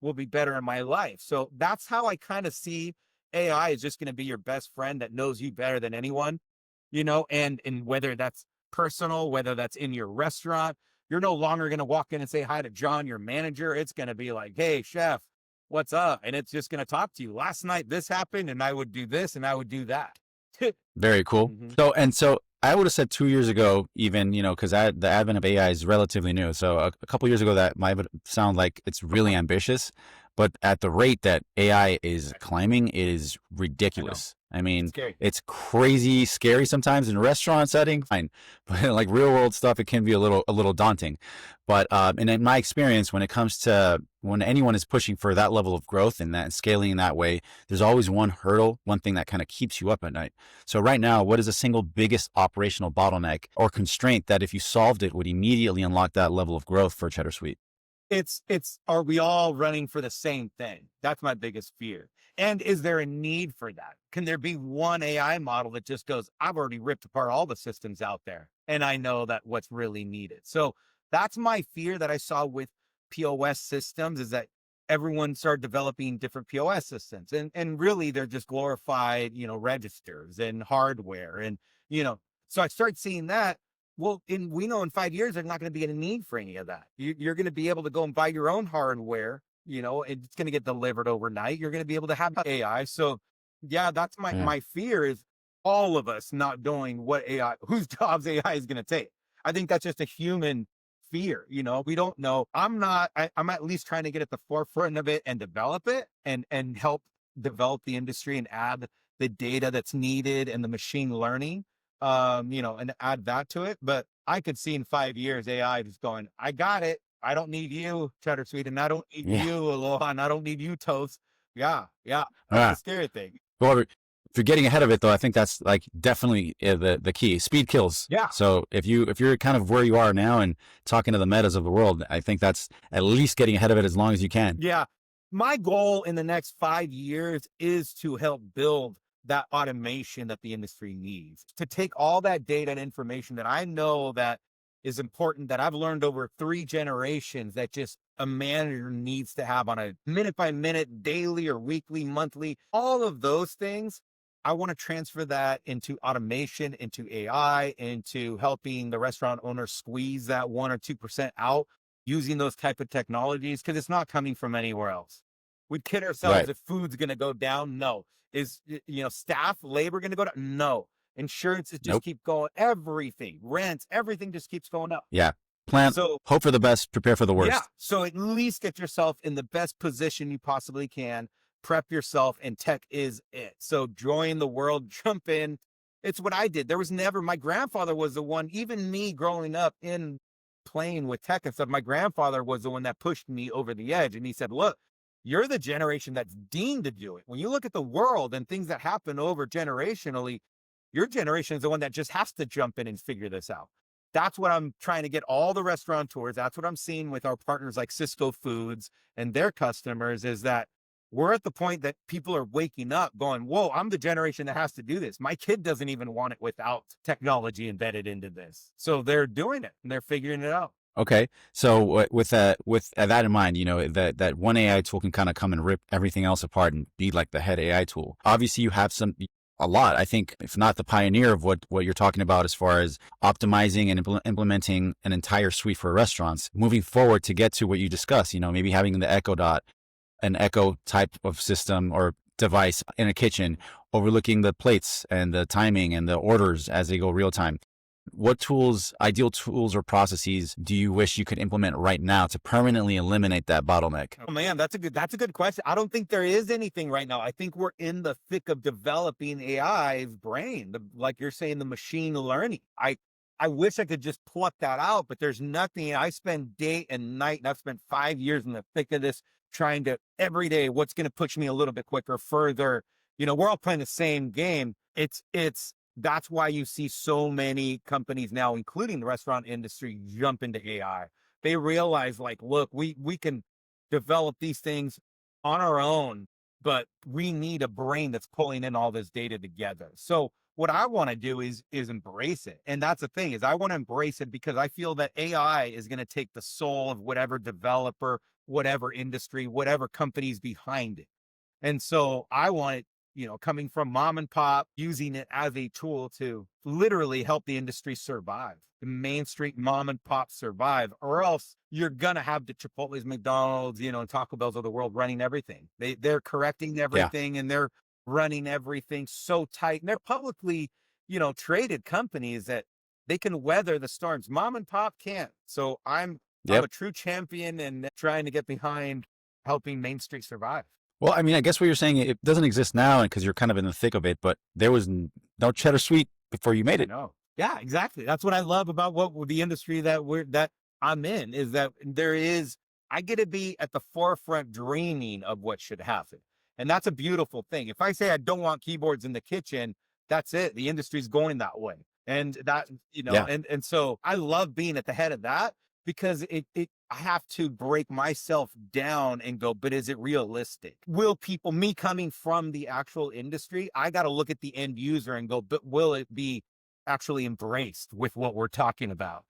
will be better in my life. So that's how I kind of see AI is just going to be your best friend that knows you better than anyone, and whether that's personal, whether that's in your restaurant, you're no longer going to walk in and say hi to John, your manager. It's going to be like, hey, chef, what's up? And it's just going to talk to you. Last night, this happened and I would do this and I would do that. Very cool. So I would have said 2 years ago, even, because the advent of AI is relatively new. So a couple years ago, that might sound like it's really ambitious, but at the rate that AI is climbing, it is ridiculous. I mean, it's crazy, scary sometimes in a restaurant setting, fine, but like real world stuff, it can be a little daunting. But and in my experience, when it comes to when anyone is pushing for that level of growth and that scaling in that way, there's always one hurdle, one thing that kind of keeps you up at night. So right now, what is the single biggest operational bottleneck or constraint that if you solved it would immediately unlock that level of growth for Cheddar Suite? It's are we all running for the same thing? That's my biggest fear. And is there a need for that? Can there be one AI model that just goes, I've already ripped apart all the systems out there and I know that what's really needed? So that's my fear that I saw with POS systems, is that everyone started developing different POS systems and really they're just glorified, registers and hardware. And, so I started seeing that. Well, we know in 5 years, there's not going to be a need for any of that. You're going to be able to go and buy your own hardware, it's going to get delivered overnight. You're going to be able to have AI. So yeah, that's my fear, is all of us not knowing whose jobs AI is going to take. I think that's just a human fear. We don't know. I'm at least trying to get at the forefront of it and develop it and help develop the industry and add the data that's needed and the machine learning, and add that to it. But I could see in 5 years, AI just going, I got it. I don't need you, Cheddar Suite, and I don't need you, Aloha, and I don't need you, Toast. Yeah. That's the scary thing. Well, if you're getting ahead of it, though, I think that's like definitely the key. Speed kills. Yeah. So if you're kind of where you are now and talking to the metas of the world, I think that's at least getting ahead of it as long as you can. Yeah. My goal in the next 5 years is to help build that automation that the industry needs, to take all that data and information that I know that is important, that I've learned over 3 generations, that just a manager needs to have on a minute by minute, daily or weekly, monthly, all of those things. I want to transfer that into automation, into AI, into helping the restaurant owner squeeze that 1 or 2% out using those type of technologies, because it's not coming from anywhere else. We'd kid ourselves if food's going to go down. No. Is, staff, labor going to go down? No. Insurances just keep going. Everything, rents, everything just keeps going up. Yeah. Hope for the best, prepare for the worst. Yeah. So at least get yourself in the best position you possibly can. Prep yourself, and tech is it. So join the world, jump in. It's what I did. My grandfather was the one, even me growing up in playing with tech and stuff, my grandfather was the one that pushed me over the edge. And he said, look, you're the generation that's deemed to do it. When you look at the world and things that happen over generationally, your generation is the one that just has to jump in and figure this out. That's what I'm trying to get all the restaurateurs. That's what I'm seeing with our partners like Cisco Foods and their customers, is that we're at the point that people are waking up going, whoa, I'm the generation that has to do this. My kid doesn't even want it without technology embedded into this. So they're doing it and they're figuring it out. Okay. So with that in mind, that one AI tool can kind of come and rip everything else apart and be like the head AI tool. Obviously you have a lot, I think, if not the pioneer of what you're talking about as far as optimizing and implementing an entire suite for restaurants. Moving forward to get to what you discussed, maybe having the Echo Dot, an Echo type of system or device in a kitchen, overlooking the plates and the timing and the orders as they go real time. what tools, ideal tools or processes do you wish you could implement right now to permanently eliminate that bottleneck? Oh man, that's a good question. I don't think there is anything right now. I think we're in the thick of developing AI's brain, like you're saying, the machine learning. I wish I could just pluck that out, but there's nothing. I spend day and night, and I've spent 5 years in the thick of this, trying to every day, what's going to push me a little bit quicker, further. We're all playing the same game. It's that's why you see so many companies now, including the restaurant industry, jump into AI. They realize, like, look, we can develop these things on our own, but we need a brain that's pulling in all this data together. So what I want to do is embrace it. And that's the thing, is I want to embrace it because I feel that AI is going to take the soul of whatever developer, whatever industry, whatever company's behind it. And so I want it, coming from mom and pop, using it as a tool to literally help the industry survive, the Main Street mom and pop survive, or else you're going to have the Chipotle's, McDonald's, and Taco Bell's of the world running everything. They're correcting everything, and they're running everything so tight. And they're publicly, traded companies that they can weather the storms. Mom and pop can't. So I'm a true champion and trying to get behind helping Main Street survive. Well, I mean, I guess what you're saying, it doesn't exist now because you're kind of in the thick of it, but there was no Cheddar Suite before you made it. No. Yeah, exactly. That's what I love about the industry that I'm in, is that I get to be at the forefront dreaming of what should happen. And that's a beautiful thing. If I say I don't want keyboards in the kitchen, that's it. The industry's going that way. And that, and so I love being at the head of that, because I have to break myself down and go, but is it realistic? Me coming from the actual industry, I got to look at the end user and go, but will it be actually embraced with what we're talking about?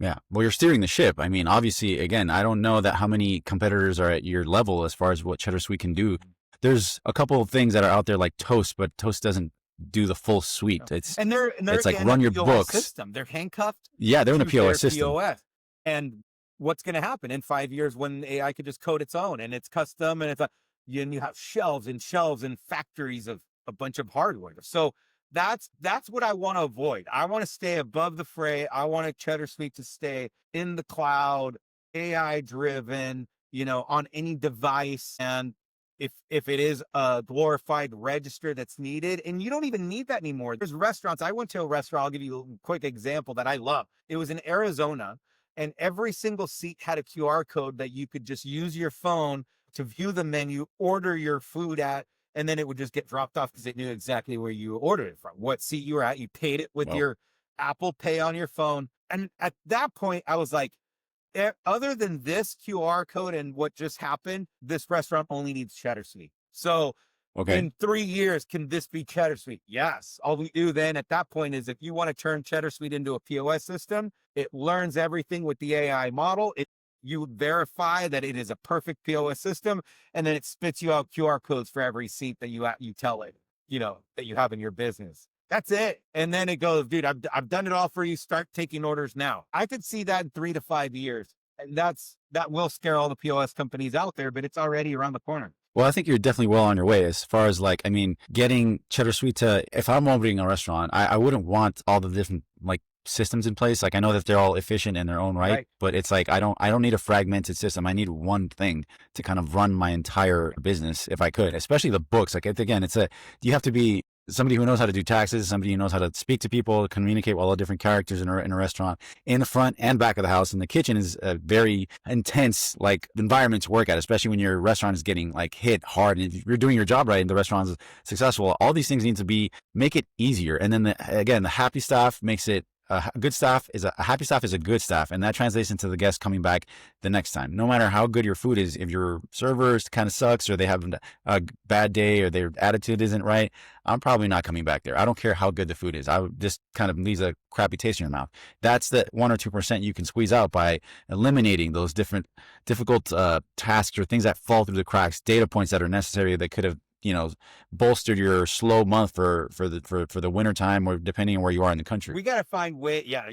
Yeah. Well, you're steering the ship. I mean, obviously, again, I don't know that how many competitors are at your level as far as what Cheddar Suite can do. There's a couple of things that are out there like Toast, but Toast doesn't do the full suite. No. It's like run your POS books. System. They're handcuffed. Yeah, they're in a POS system. POS. And what's going to happen in 5 years when AI could just code its own, and it's custom, and you have shelves and factories of a bunch of hardware. So that's what I want to avoid. I want to stay above the fray. I want a Cheddar Suite to stay in the cloud, AI driven, on any device. And if it is a glorified register that's needed, and you don't even need that anymore. There's restaurants. I went to a restaurant. I'll give you a quick example that I love. It was in Arizona, and every single seat had a QR code that you could just use your phone to view the menu, order your food at, and then it would just get dropped off because it knew exactly where you ordered it from, what seat you were at. You paid it with your Apple Pay on your phone. And at that point, I was like, other than this QR code and what just happened, this restaurant only needs Cheddar Suite. So in 3 years, can this be Cheddar Suite? Yes. All we do then at that point is, if you want to turn Cheddar Suite into a POS system, it learns everything with the AI model. You verify that it is a perfect POS system, and then it spits you out QR codes for every seat that you tell it, that you have in your business. That's it. And then it goes, dude, I've done it all for you. Start taking orders now. I could see that in 3 to 5 years. And that will scare all the POS companies out there, but it's already around the corner. Well, I think you're definitely well on your way as far as getting Cheddar Suite to, if I'm opening a restaurant, I wouldn't want all the different systems in place. I know that they're all efficient in their own right, but it's I don't need a fragmented system. I need one thing to kind of run my entire business if I could, especially the books. Again, you have to be somebody who knows how to do taxes, somebody who knows how to speak to people, communicate with all the different characters in a restaurant, in the front and back of the house. And the kitchen is a very intense environment to work at, especially when your restaurant is getting hit hard. And if you're doing your job right and the restaurant is successful, all these things need to make it easier. And then the happy staff makes it. A happy staff is a good staff, and that translates into the guests coming back the next time. No matter how good your food is, if your servers kind of sucks, or they have a bad day, or their attitude isn't right, I'm probably not coming back there. I don't care how good the food is. I would just kind of leaves a crappy taste in your mouth. That's the 1 or 2% you can squeeze out by eliminating those difficult tasks or things that fall through the cracks, data points that are necessary that could have bolstered your slow month for the winter time, or depending on where you are in the country. We got to find ways. Yeah,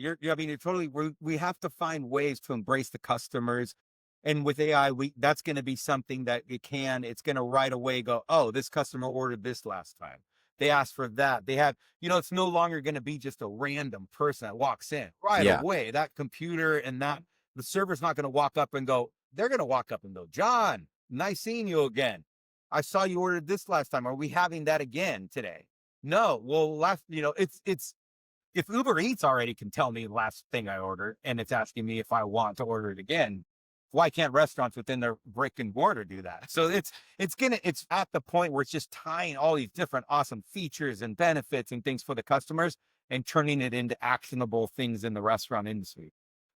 we have to find ways to embrace the customers. And with AI, that's going to be something that it's going to right away go, oh, this customer ordered this last time. They ask for that. They have, it's no longer going to be just a random person that walks in right Yeah. away. That computer and that the server's not going to walk up and go, they're going to walk up and go, John, nice seeing you again. I saw you ordered this last time. Are we having that again today? No. Well, it's if Uber Eats already can tell me the last thing I ordered and it's asking me if I want to order it again, why can't restaurants within their brick and mortar do that? So it's at the point where it's just tying all these different awesome features and benefits and things for the customers and turning it into actionable things in the restaurant industry.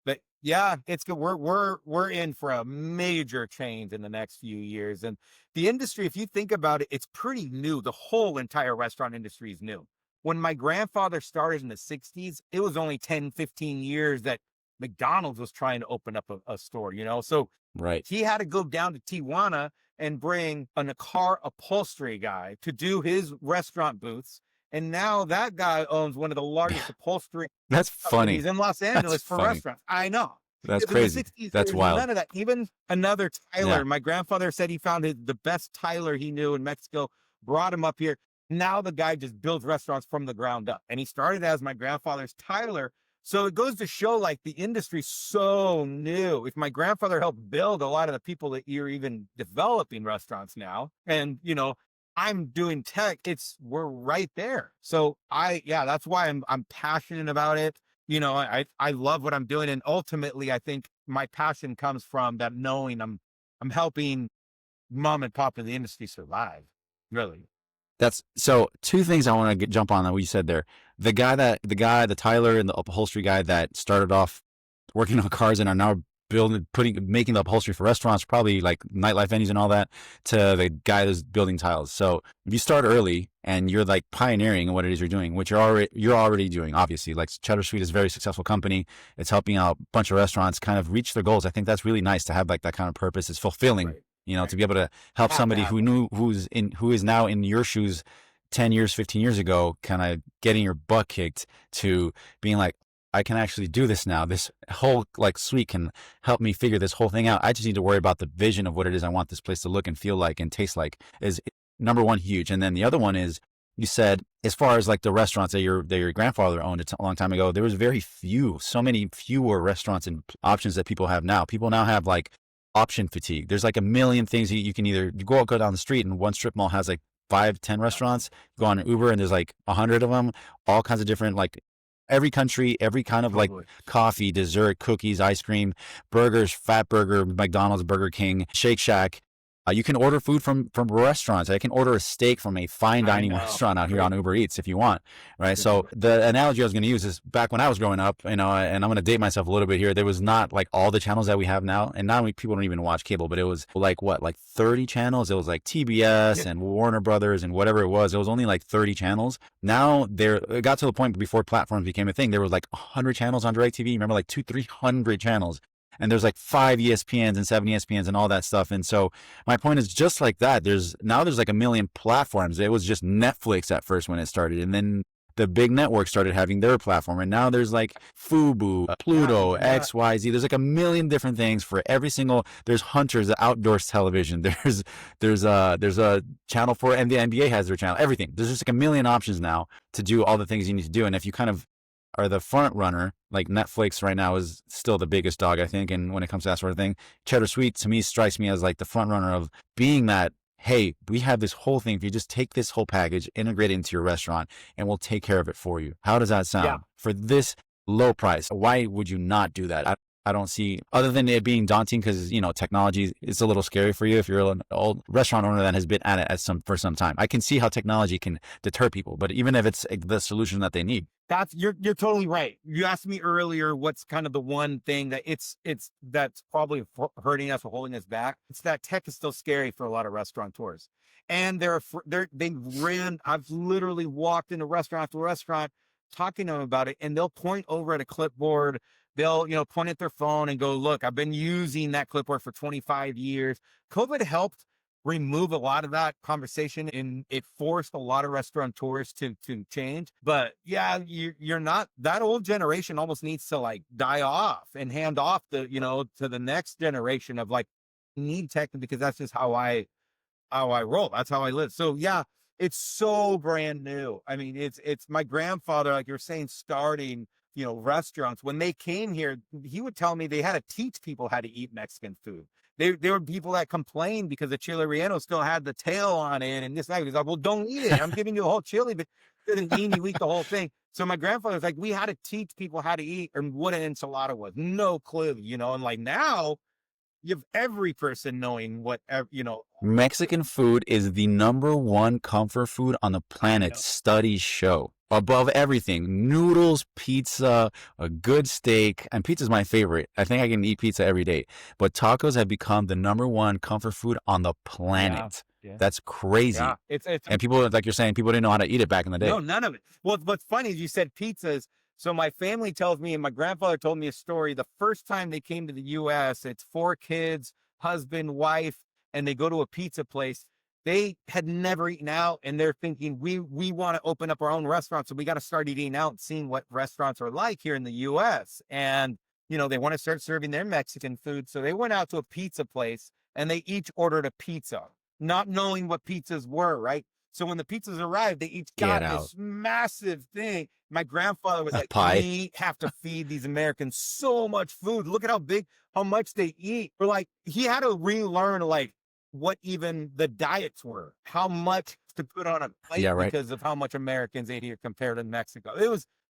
But yeah, it's good. We're in for a major change in the next few years. And the industry, if you think about it, it's pretty new. The whole entire restaurant industry is new. When my grandfather started in the 60s, it was only 10, 15 years that McDonald's was trying to open up a store, So Right. he had to go down to Tijuana and bring a car upholstery guy to do his restaurant booths. And now that guy owns one of the largest upholstery That's funny. companies in Los Angeles for funny. restaurants. I know. That's In the crazy. 60s, That's there was wild. none of that. Even another Tyler. Yeah. My grandfather said he found the best Tyler he knew in Mexico, brought him up here. Now the guy just builds restaurants from the ground up. And he started as my grandfather's Tyler. So it goes to show like the industry's so new. If my grandfather helped build a lot of the people that you're even developing restaurants now, and I'm doing tech, we're right there. So that's why I'm passionate about it. I love what I'm doing. And ultimately I think my passion comes from that knowing I'm helping mom and pop in the industry survive. Really. That's so two things I want to jump on that what you said there. The Tyler and the upholstery guy that started off working on cars and are now making the upholstery for restaurants, probably like nightlife venues and all that, to the guy that's building tiles. So if you start early and you're like pioneering in what it is you're doing, which you're already doing, obviously. Like Cheddrsuite is a very successful company. It's helping out a bunch of restaurants kind of reach their goals. I think that's really nice to have like that kind of purpose. It's fulfilling. Right. To be able to help somebody who is now in your shoes 10 years, 15 years ago, kind of getting your butt kicked to being like, I can actually do this now. This whole like suite can help me figure this whole thing out. I just need to worry about the vision of what it is I want this place to look and feel like and taste like is number one, huge. And then the other one is, you said, as far as like the restaurants that your grandfather owned a long time ago, there was so many fewer restaurants and options that people have now. People now have like option fatigue. There's like a million things you can either go down the street and one strip mall has like 5-10 restaurants, go on Uber and there's like 100 of them, all kinds of different, like every country, every kind of like coffee, dessert, cookies, ice cream, burgers, Fat Burger, McDonald's, Burger King, Shake Shack. You can order food from restaurants. I can order a steak from a fine dining restaurant out here on Uber Eats if you want, right? So the analogy I was going to use is back when I was growing up, and I'm going to date myself a little bit here. There was not like all the channels that we have now, and now people don't even watch cable, but it was like 30 channels. It was like TBS and Warner Brothers and whatever it was. It was only like 30 channels. Now it got to the point before platforms became a thing. There was like 100 channels on DirecTV. Remember, like 200-300 channels. And there's like 5 ESPNs and 7 ESPNs and all that stuff. And so my point is just like that. There's like a million platforms. It was just Netflix at first when it started. And then the big networks started having their platform. And now there's like Fubo, Pluto, XYZ. There's like a million different things for every single, there's Hunters, outdoors television. There's a channel for, and the NBA has their channel, everything. There's just like a million options now to do all the things you need to do. And if you kind of are the front runner, like Netflix right now is still the biggest dog, I think. And when it comes to that sort of thing, Cheddar Suite to me strikes me as like the front runner of being that, hey, we have this whole thing. If you just take this whole package, integrate it into your restaurant, and we'll take care of it for you. How does that sound? Yeah. For this low price, why would you not do that? I don't see, other than it being daunting because, technology is a little scary for you if you're an old restaurant owner that has been at it for some time. I can see how technology can deter people, but even if it's the solution that they need. You're totally right. You asked me earlier, what's kind of the one thing that that's probably hurting us or holding us back. It's that tech is still scary for a lot of restaurateurs. And I've literally walked into restaurant after restaurant talking to them about it, and they'll point over at a clipboard. They'll, point at their phone and go, look, I've been using that clipboard for 25 years. COVID helped remove a lot of that conversation, and it forced a lot of restaurateurs to change. But yeah, you're not, that old generation almost needs to like die off and hand off to the next generation of like need tech, because that's just how I roll. That's how I live. So yeah, It's so brand new. I mean, it's my grandfather, like you're saying, starting, restaurants. When they came here, he would tell me they had to teach people how to eat Mexican food. There were people that complained because the chile relleno still had the tail on it and this and that. He's like, well, don't eat it. I'm giving you a whole chili, but it doesn't mean you eat the whole thing. So my grandfather was like, we had to teach people how to eat and what an enchilada was. No clue, and like now you have every person knowing whatever. Mexican food is the #1 comfort food on the planet. Studies show. Above everything, noodles, pizza, a good steak, and pizza is my favorite. I think I can eat pizza every day. But tacos have become the #1 comfort food on the planet. Yeah. That's crazy. Yeah. And people, like you're saying, people didn't know how to eat it back in the day. No, none of it. Well, what's funny is you said pizzas. So my family tells me, and my grandfather told me a story. The first time they came to the U.S., it's 4 kids, husband, wife, and they go to a pizza place. They had never eaten out, and they're thinking, we want to open up our own restaurant, so we got to start eating out and seeing what restaurants are like here in the U.S. And, they want to start serving their Mexican food. So they went out to a pizza place, and they each ordered a pizza, not knowing what pizzas were, right? So when the pizzas arrived, they each got this massive thing. My grandfather was like, we have to feed these Americans so much food. Look at how much they eat. But like, he had to relearn like what even the diets were, how much to put on a plate because of how much Americans ate here compared to Mexico.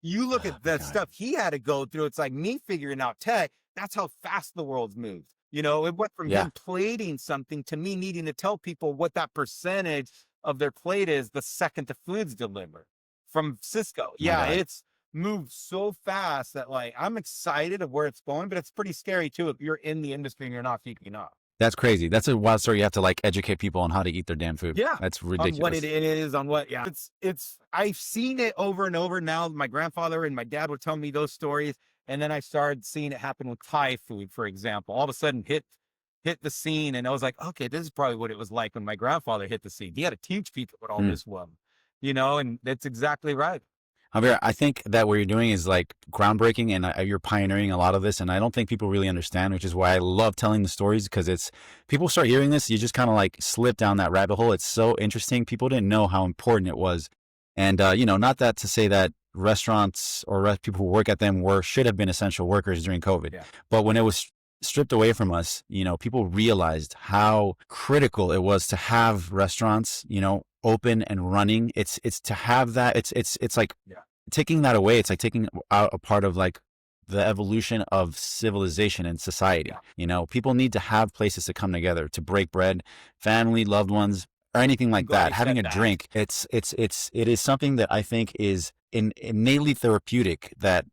You look at the stuff he had to go through. It's like me figuring out tech. That's how fast the world's moved. It went from him plating something to me needing to tell people what that percentage of their plate is the second the food's delivered from Cisco. It's moved so fast that like, I'm excited of where it's going, but it's pretty scary too. If you're in the industry and you're not keeping up. That's crazy. That's a wild story. You have to like educate people on how to eat their damn food. Yeah. That's ridiculous. On what it is, on what, I've seen it over and over now. My grandfather and my dad would tell me those stories. And then I started seeing it happen with Thai food, for example. All of a sudden hit the scene. And I was like, okay, this is probably what it was like when my grandfather hit the scene. He had to teach people what all this was, and that's exactly right. Javier, I think that what you're doing is like groundbreaking and you're pioneering a lot of this. And I don't think people really understand, which is why I love telling the stories, because people start hearing this, you just kind of like slip down that rabbit hole. It's so interesting. People didn't know how important it was. And, not that to say that restaurants or people who work at them should have been essential workers during COVID. Yeah. But when it was stripped away from us, people realized how critical it was to have restaurants, open and running. It's to have that. It's like taking that away. It's like taking out a part of like the evolution of civilization and society. Yeah. People need to have places to come together, to break bread, family, loved ones, or anything like that. Having a drink. It is something that I think is innately therapeutic, that,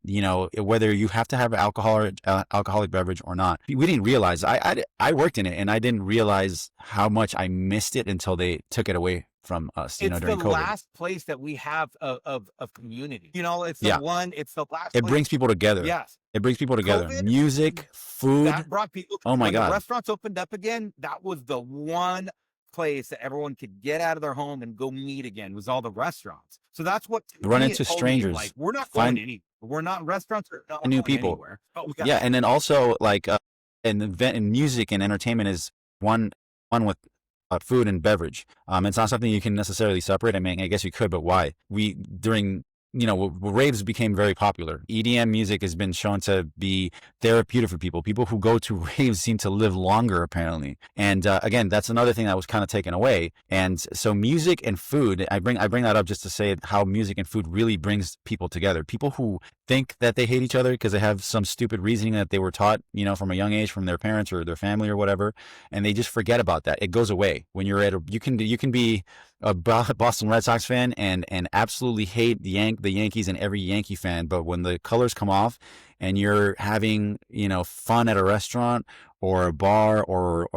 whether you have to have alcoholic beverage or not. We didn't realize, I worked in it and I didn't realize how much I missed it until they took it away from us, during COVID. It's the last place that we have of community. It's the one, it's the last place. It brings people together. Yes. It brings people together. COVID, music, food. That brought people together. Oh my God. When the restaurants opened up again, that was the one place that everyone could get out of their home and go meet again, was all the restaurants. So that's what run into strangers. Like, we're not going anywhere. We're not in restaurants or not new people. Anywhere. And then also like an event in music and entertainment is one with food and beverage. It's not something you can necessarily separate. I mean, I guess you could, but why? During raves became very popular. EDM music has been shown to be therapeutic for people. People who go to raves seem to live longer, apparently. And again, that's another thing that was kind of taken away. And so music and food, I bring that up just to say how music and food really brings people together. People who think that they hate each other because they have some stupid reasoning that they were taught, from a young age from their parents or their family or whatever, and they just forget about that. It goes away when you're you can be a Boston Red Sox fan and absolutely hate the Yankees and every Yankee fan, but when the colors come off and you're having fun at a restaurant or a bar or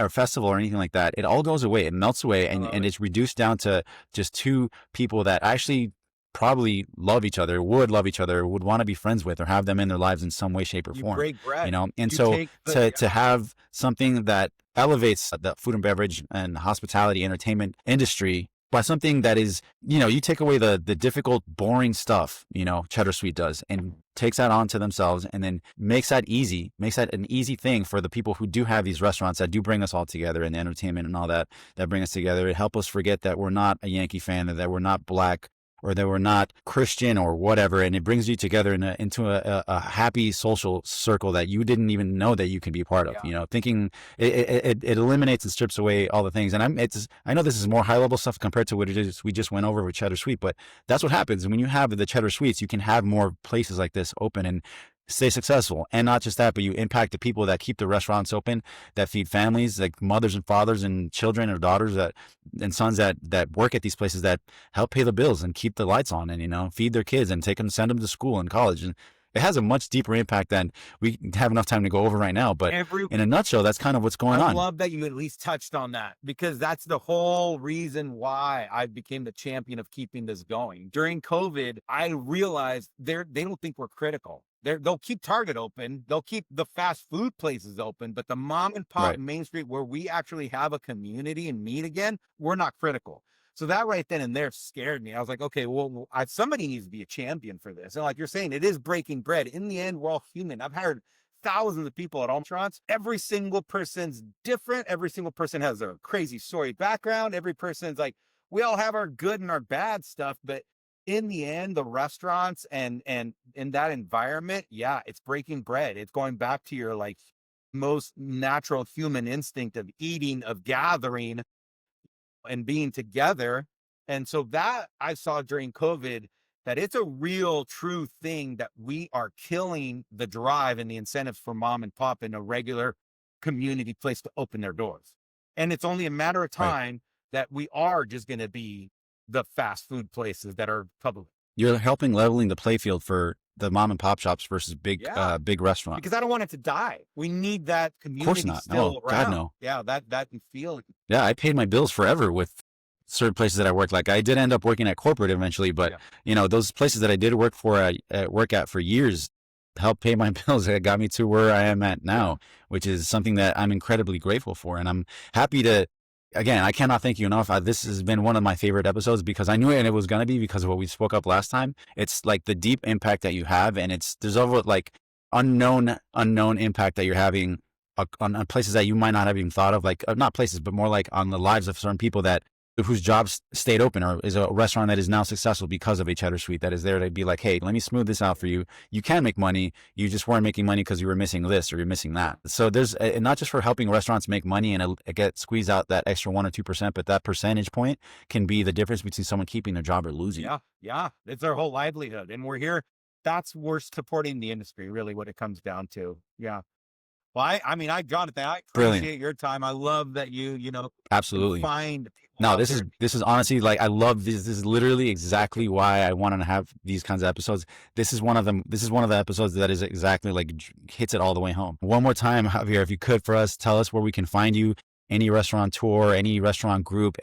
festival or anything like that, it all goes away. It melts away and it's reduced down to just two people that actually probably love each other, would want to be friends with, or have them in their lives in some way, shape, or form. Break bread. And so to have something that elevates the food and beverage and hospitality entertainment industry by something that is, you take away the difficult, boring stuff, Cheddar Suite does, and takes that onto themselves and then makes that an easy thing for the people who do have these restaurants that do bring us all together, and the entertainment and all that bring us together. It help us forget that we're not a Yankee fan, that we're not Black, or that we're not Christian or whatever. And it brings you together into a happy social circle that you didn't even know that you can be part of, thinking it eliminates and strips away all the things. And I know this is more high level stuff compared to what it is we just went over with Cheddar Suite, but that's what happens when you have the Cheddar Suites. You can have more places like this open and stay successful. And not just that, but you impact the people that keep the restaurants open, that feed families, like mothers and fathers and children or daughters and sons that work at these places, that help pay the bills and keep the lights on, and feed their kids and send them to school and college. And it has a much deeper impact than we have enough time to go over right now. But in a nutshell, that's kind of what's going on. I love that you at least touched on that, because that's the whole reason why I became the champion of keeping this going. During COVID, I realized they don't think we're critical. They'll keep Target open. They'll keep the fast food places open, but the mom and pop Main Street, where we actually have a community and meet again, we're not critical. So that right then and there scared me. I was like, okay, well, somebody needs to be a champion for this. And like you're saying, it is breaking bread. In the end, we're all human. I've hired thousands of people at restaurants. Every single person's different. Every single person has a crazy story background. Every person's like, we all have our good and our bad stuff, but in the end, the restaurants and in that environment, it's breaking bread. It's going back to your like most natural human instinct of eating, of gathering and being together. And so that I saw during COVID, that it's a real true thing, that we are killing the drive and the incentives for mom and pop in a regular community place to open their doors. And it's only a matter of time that we are just going to be the fast food places that are public. You're helping leveling the playfield for the mom and pop shops versus big restaurants. Because I don't want it to die. We need that community still around. God, no. Yeah, that feeling. Yeah, I paid my bills forever with certain places that I worked. Like I did end up working at corporate eventually, but those places that I did work at for years helped pay my bills. That got me to where I am at now, which is something that I'm incredibly grateful for. And I'm happy to. Again, I cannot thank you enough. This has been one of my favorite episodes because I knew it, and it was going to be because of what we spoke up last time. It's like the deep impact that you have, and there's over like unknown impact that you're having on places that you might not have even thought of, like not places, but more like on the lives of certain people whose jobs stayed open, or is a restaurant that is now successful because of a Cheddar Suite that is there to be like, hey, let me smooth this out for you. You can make money. You just weren't making money because you were missing this or you're missing that. So there's not just for helping restaurants make money and get squeezed out that extra 1 or 2%, but that percentage point can be the difference between someone keeping their job or losing. Yeah. It's their whole livelihood. And we're here. We're supporting the industry, really what it comes down to. Yeah. Well, Jonathan, I appreciate your time. I love that you absolutely find people. No, this is honestly, like, I love this. This is literally exactly why I want to have these kinds of episodes. This is one of them. This is one of the episodes that is exactly like hits it all the way home. One more time, Javier, if you could, for us, tell us where we can find you. Any restaurateur, any restaurant group,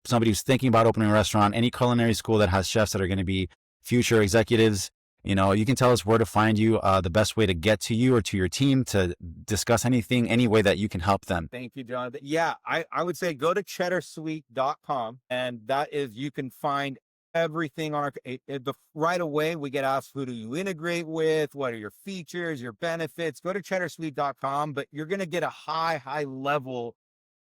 somebody who's thinking about opening a restaurant, any culinary school that has chefs that are going to be future executives. You can tell us where to find you, the best way to get to you or to your team to discuss anything, any way that you can help them. Thank you, Jonathan. Yeah, I would say go to Cheddrsuite.com, and that is, you can find everything on right away. We get asked, who do you integrate with? What are your features, your benefits? Go to Cheddrsuite.com, but you're going to get a high level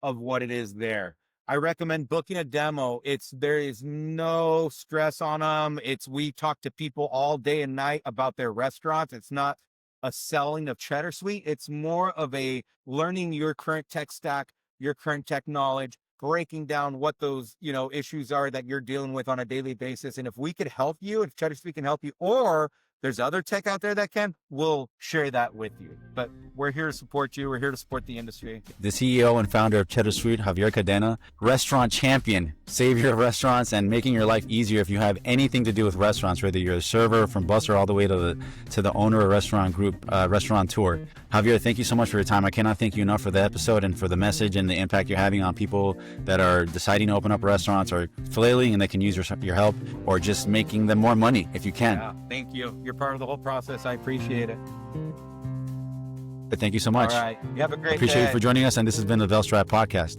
of what it is there. I recommend booking a demo. There is no stress on them. We talk to people all day and night about their restaurants. It's not a selling of Cheddar Suite. It's more of a learning your current tech stack, your current tech knowledge, breaking down what those, issues are that you're dealing with on a daily basis. And if we could help you, if Cheddar Suite can help you, or there's other tech out there that we'll share that with you. But we're here to support you. We're here to support the industry. The CEO and founder of Cheddar Suite, Javier Cadena, restaurant champion, savior of restaurants, and making your life easier if you have anything to do with restaurants, whether you're a server from busser all the way to the owner of a restaurant group, restaurateur. Javier, thank you so much for your time. I cannot thank you enough for the episode and for the message and the impact you're having on people that are deciding to open up restaurants or flailing and they can use your help, or just making them more money if you can. Yeah, thank you. You're part of the whole process. I appreciate it. Thank you so much. All right. You have a great day. Appreciate you for joining us, and this has been the Velstrat Podcast.